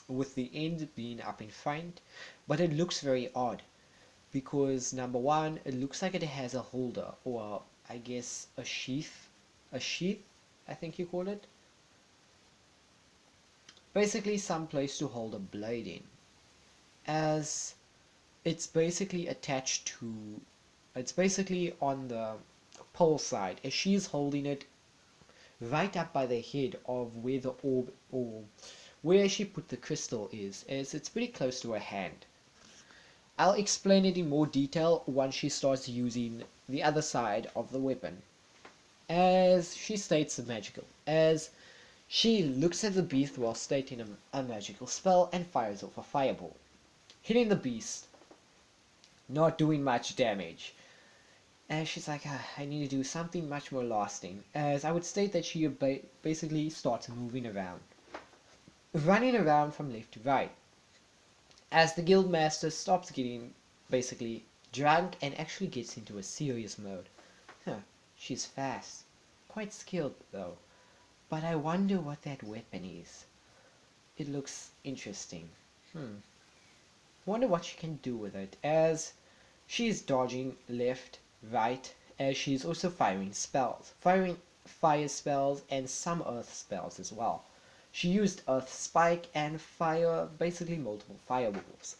with the end being up in front, but it looks very odd because number one, it looks like it has a holder, or I guess a sheath, I think you call it. Basically some place to hold a blade in, as it's basically attached to, it's basically on the pole side, as she's holding it right up by the head of where the orb, or where she put the crystal is, as it's pretty close to her hand. I'll explain it in more detail once she starts using the other side of the weapon. As she states the magical, as she looks at the beast while stating a magical spell and fires off a fireball, hitting the beast, not doing much damage. And she's like, I need to do something much more lasting. As I would state that she basically starts moving around, running around from left to right. As the guildmaster stops getting basically drunk and actually gets into a serious mode. She's fast. Quite skilled though. But I wonder what that weapon is. It looks interesting. Wonder what she can do with it, as she's dodging left, right, as she's also firing spells. Firing fire spells and some earth spells as well. She used Earth Spike and fire, basically multiple fireballs.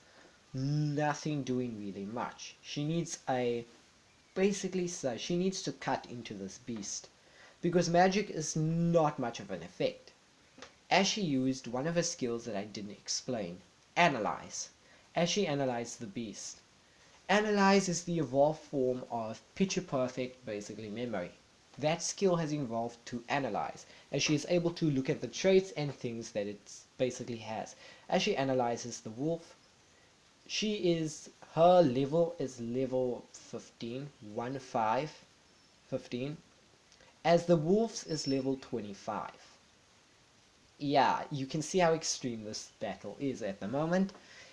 Nothing doing really much. She needs she needs to cut into this beast, because magic is not much of an effect. As she used one of her skills that I didn't explain, Analyze, as she analyzed the beast. Analyze is the evolved form of picture perfect, basically memory. That skill has evolved to analyze, as she is able to look at the traits and things that it's basically has. As she analyzes the wolf, her level is level 15, 1 5, 15, as the wolf's is level 25. Yeah, you can see how extreme this battle is at the moment,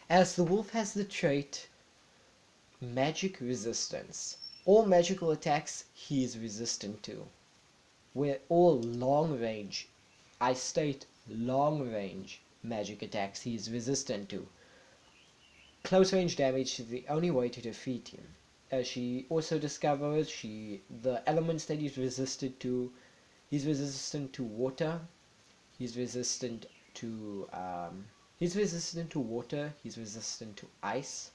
as the wolf has the trait magic resistance. All magical attacks he is resistant to. Where all long range, I state long range magic attacks he is resistant to. Close range damage is the only way to defeat him. As she also discovers, the elements that he's resistant to water, he's resistant to water, he's resistant to ice.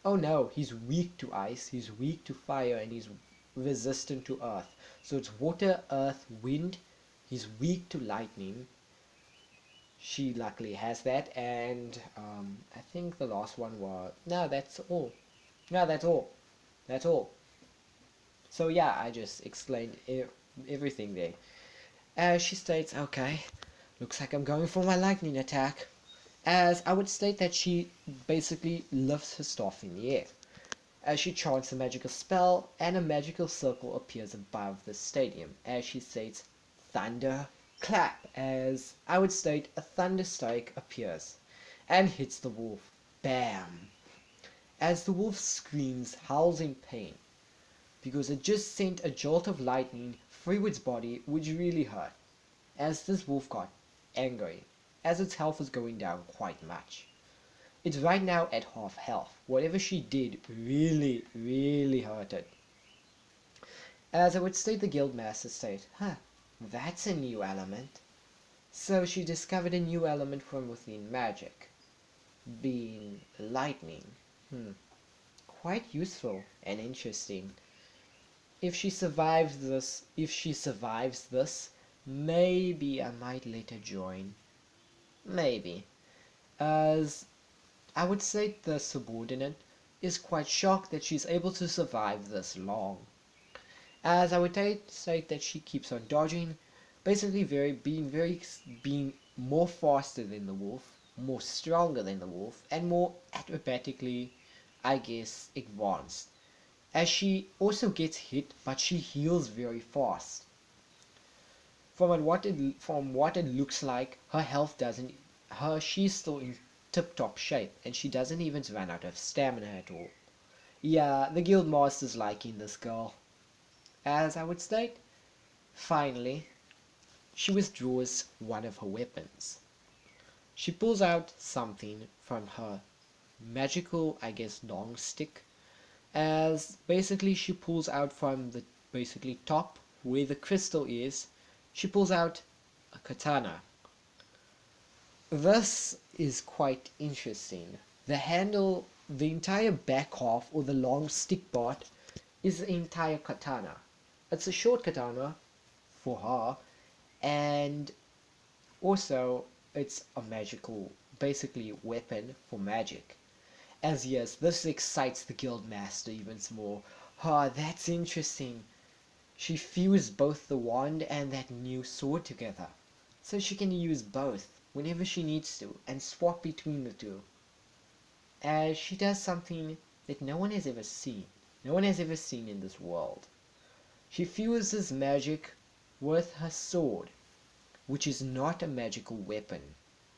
Oh no, he's weak to ice, he's weak to fire, and he's resistant to earth. So it's water, earth, wind. He's weak to lightning. She luckily has that, and I think the last one was... No, that's all. No, that's all. That's all. So yeah, I just explained everything there. As she states, okay, looks like I'm going for my lightning attack. As I would state that she basically lifts her staff in the air. As she chants a magical spell, and a magical circle appears above the stadium. As she states, thunder, clap, as I would state, a thunder strike appears and hits the wolf. Bam! As the wolf screams, howls in pain, because it just sent a jolt of lightning through its body, which really hurt. As this wolf got angry, as its health was going down quite much. It's right now at half health. Whatever she did really, really hurt it. As I would state, the Guildmaster state, that's a new element. So she discovered a new element from within magic, being lightning. Quite useful and interesting. If she survives this, maybe I might let her join. Maybe. As I would say, the subordinate is quite shocked that she's able to survive this long. As I would state that she keeps on dodging, basically being more faster than the wolf, more stronger than the wolf, and more acrobatically, I guess, advanced. As she also gets hit, but she heals very fast. From what it looks like, she's still in tip-top shape, and she doesn't even run out of stamina at all. Yeah, the Guildmaster's liking this girl. As I would state, finally, she withdraws one of her weapons. She pulls out something from her magical, I guess, long stick, as basically she pulls out from the top where the crystal is, she pulls out a katana. This is quite interesting. The handle, the entire back half, or the long stick part, is the entire katana. It's a short katana for her, and also it's a magical, basically, weapon for magic. As yes, this excites the Guildmaster even more. That's interesting. She fused both the wand and that new sword together, so she can use both whenever she needs to and swap between the two. As she does something that no one has ever seen. No one has ever seen in this world. She fuses magic with her sword, which is not a magical weapon,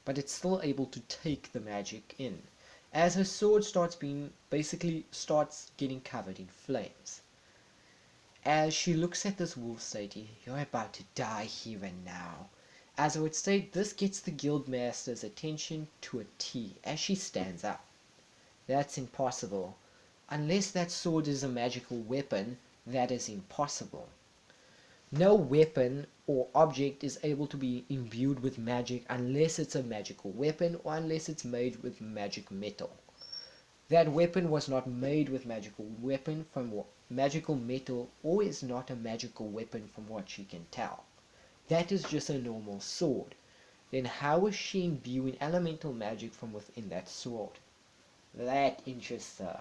but it's still able to take the magic in. As her sword starts getting covered in flames. As she looks at this wolf stating, you're about to die here and now. As I would state, this gets the Guildmaster's attention to a T as she stands up. That's impossible. Unless that sword is a magical weapon, that is impossible. No weapon or object is able to be imbued with magic unless it's a magical weapon or unless it's made with magic metal. That weapon was not made with magical metal, or is not a magical weapon from what she can tell. That is just a normal sword. Then how is she imbuing elemental magic from within that sword? That interests her.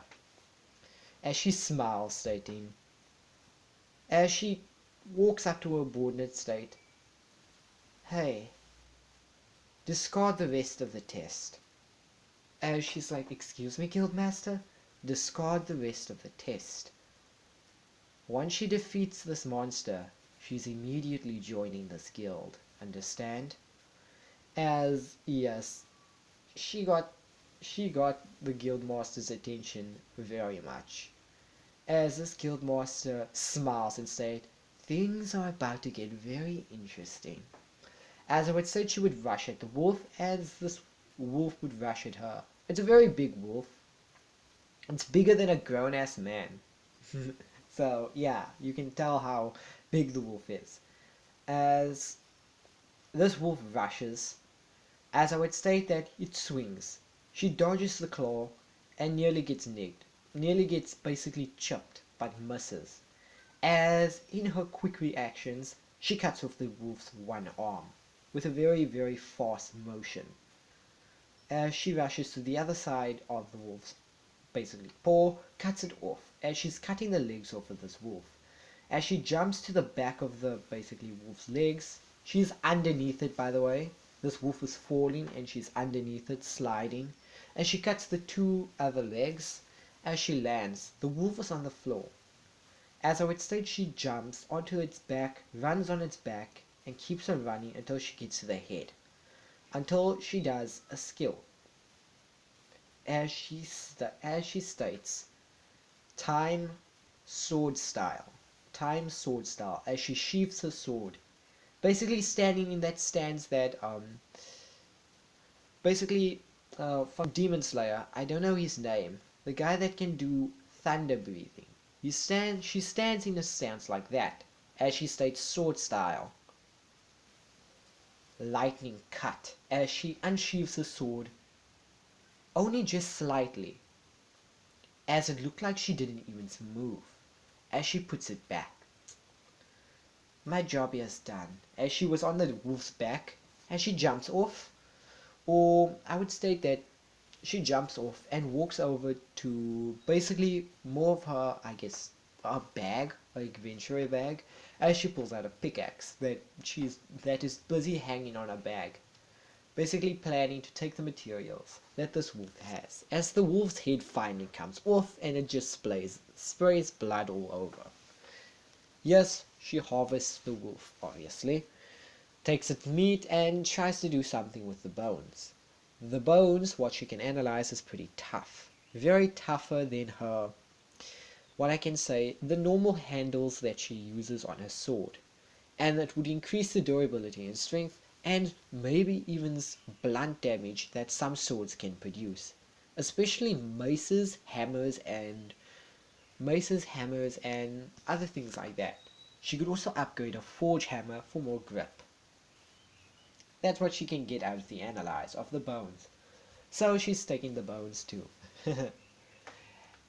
As she smiles, stating, as she walks up to her subordinate state, hey, Discard the rest of the test. And she's like, excuse me, Guildmaster? Discard the rest of the test. Once she defeats this monster, she's immediately joining this guild. Understand? As yes, she got the guildmaster's attention very much. As this guildmaster smiles and said, things are about to get very interesting. As I would say, she would rush at the wolf as this wolf would rush at her. It's a very big wolf. It's bigger than a grown-ass man. So, yeah, you can tell how big the wolf is. As this wolf rushes, as I would state that it swings. She dodges the claw and nearly gets nicked. Nearly gets basically chipped, but misses. As in her quick reactions, she cuts off the wolf's one arm with a very, very fast motion. As she rushes to the other side of the wolf's basically paw, cuts it off as she's cutting the legs off of this wolf. As she jumps to the back of the basically wolf's legs, she's underneath it, by the way. This wolf is falling and she's underneath it, sliding. As she cuts the two other legs, as she lands, the wolf is on the floor. As I would state, she jumps onto its back, runs on its back, and keeps on running until she gets to the head. Until she does a skill. As she states, time sword style. Time sword style. As she sheaths her sword. Basically standing in that stance that from Demon Slayer, I don't know his name, the guy that can do thunder breathing. She stands in a stance like that, as she states sword style. Lightning cut, as she unsheathes her sword, only just slightly, as it looked like she didn't even move, as she puts it back. My job is done, as she was on the wolf's back, as she jumps off, or I would state that she jumps off and walks over to basically more of her, I guess, a bag, like adventure bag, as she pulls out a pickaxe that is busy hanging on a bag, basically planning to take the materials that this wolf has. As the wolf's head finally comes off and it just sprays blood all over. Yes, she harvests the wolf, obviously, takes its meat and tries to do something with the bones. The bones, what she can analyze, is pretty tough. Very tougher than what I can say, the normal handles that she uses on her sword. And that would increase the durability and strength, and maybe even blunt damage that some swords can produce. Especially maces, hammers, and other things like that. She could also upgrade a forge hammer for more grip. That's what she can get out of the analyze of the bones. So she's taking the bones too.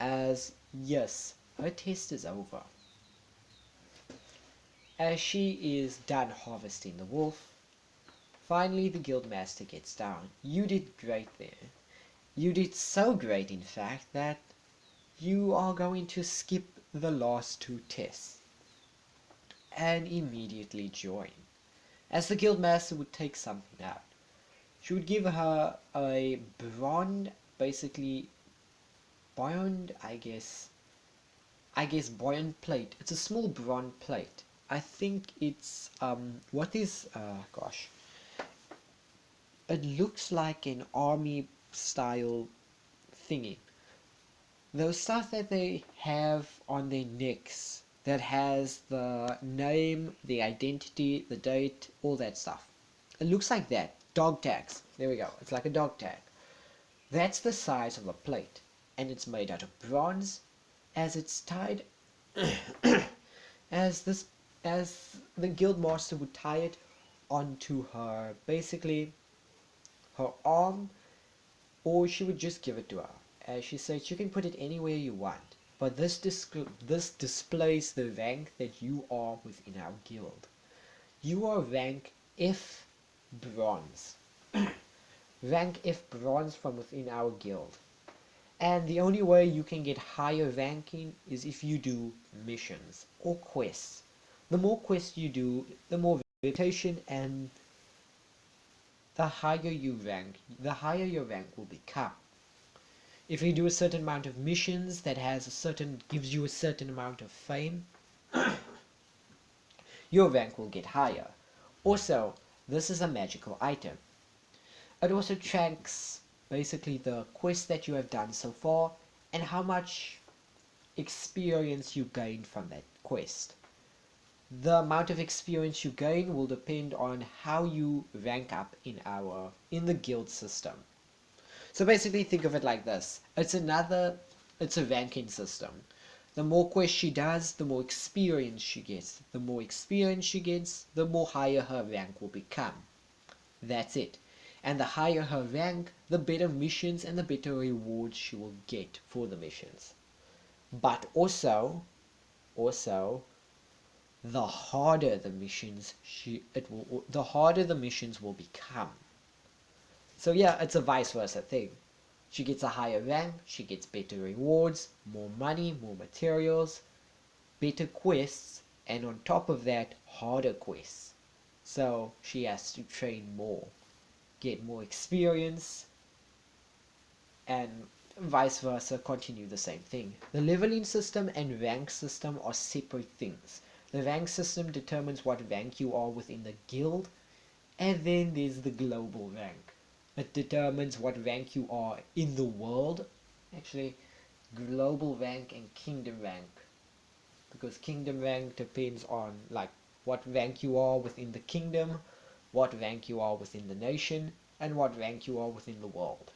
As yes, her test is over. As she is done harvesting the wolf, finally the guildmaster gets down. You did great there. You did so great, in fact, that you are going to skip the last two tests and immediately join. As the guildmaster would take something out. She would give her a bronze, basically buoyant, I guess buoyant plate. It's a small bronze plate. I think it's what is gosh. It looks like an army style thingy. Those stuff that they have on their necks that has the name, the identity, the date, all that stuff. It looks like that. Dog tags. There we go. It's like a dog tag. That's the size of a plate, and it's made out of bronze, as it's tied as the guildmaster would tie it onto her, basically her arm, or she would just give it to her. As she says, you can put it anywhere you want, but this displays the rank that you are within our guild. You are rank F bronze. Rank F bronze from within our guild. And the only way you can get higher ranking is if you do missions or quests. The more quests you do, the more reputation and the higher you rank, the higher your rank will become. If you do a certain amount of missions that gives you a certain amount of fame, your rank will get higher. Also, this is a magical item. It also tracks basically the quest that you have done so far and how much experience you gained from that quest. The amount of experience you gain will depend on how you rank up in the guild system. So basically think of it like this. It's a ranking system. The more quests she does, the more experience she gets. The more experience she gets, the more higher her rank will become. That's it. And the higher her rank, the better missions and the better rewards she will get for the missions. But also, the harder the missions will become. So yeah, it's a vice versa thing. She gets a higher rank, she gets better rewards, more money, more materials, better quests, and on top of that, harder quests. So she has to train more, get more experience, and vice versa, continue the same thing. The leveling system and rank system are separate things. The rank system determines what rank you are within the guild, and then there's the global rank. It determines what rank you are in the world. Actually, global rank and kingdom rank. Because kingdom rank depends on like what rank you are within the kingdom, what rank you are within the nation, and what rank you are within the world.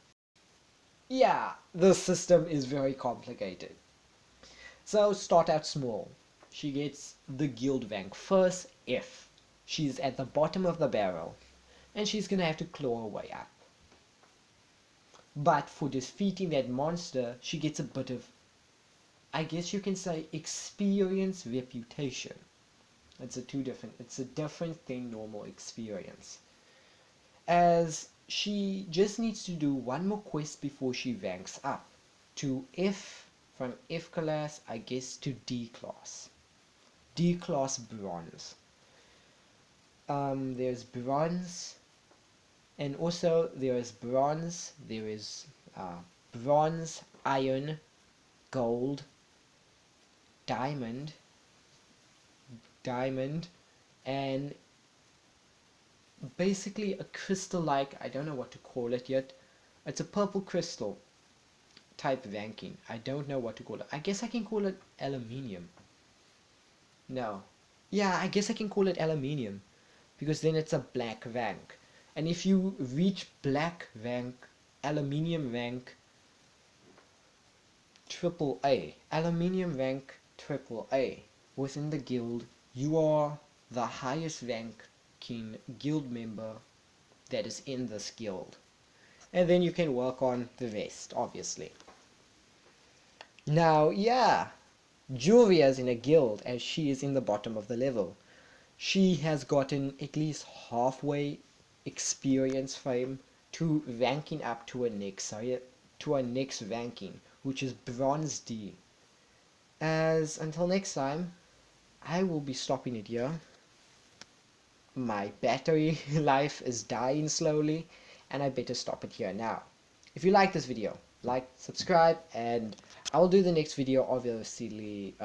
Yeah, the system is very complicated. So start out small. She gets the guild rank first, F. She's at the bottom of the barrel, and she's gonna have to claw her way up. But for defeating that monster, she gets a bit of, I guess you can say, experience reputation. It's a different thing, normal experience. As she just needs to do one more quest before she ranks up to F, from F class, I guess, to D class. D class bronze. There's bronze, and also there is bronze, bronze, iron, gold, diamond, and basically a crystal like, I don't know what to call it yet. It's a purple crystal type ranking. I don't know what to call it. I guess I can call it aluminium. No. Yeah, I guess I can call it aluminium because then it's a black rank. And if you reach black rank, aluminium rank aluminium rank AAA within the guild, you are the highest ranking guild member that is in this guild. And then you can work on the rest, obviously. Now, yeah, Julia's in a guild as she is in the bottom of the level. She has gotten at least halfway experience frame to ranking up to a next ranking, which is bronze D. As until next time, I will be stopping it here. My battery life is dying slowly, and I better stop it here now. If you like this video, like, subscribe, and I will do the next video obviously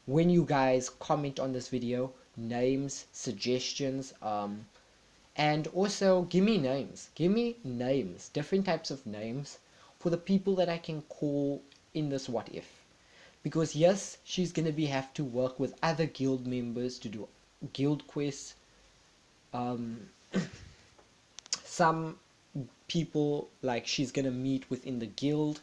when you guys comment on this video, names, suggestions, and also give me names, different types of names for the people that I can call in this what if. Because yes, she's gonna have to work with other guild members to do guild quests. Some people like she's gonna meet within the guild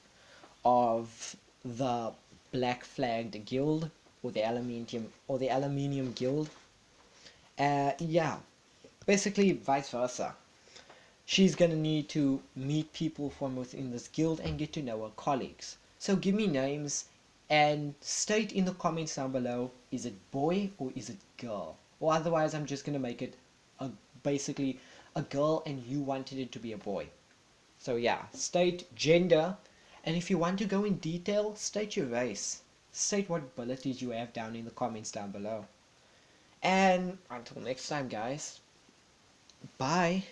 of the black flagged guild or the aluminium guild. Yeah, basically vice versa. She's gonna need to meet people from within this guild and get to know her colleagues. So give me names and state in the comments down below, is it boy or is it girl? Or otherwise I'm just gonna make it basically a girl and you wanted it to be a boy. So yeah, state gender, and if you want to go in detail, state your race. State what abilities you have down in the comments down below. And until next time guys, bye.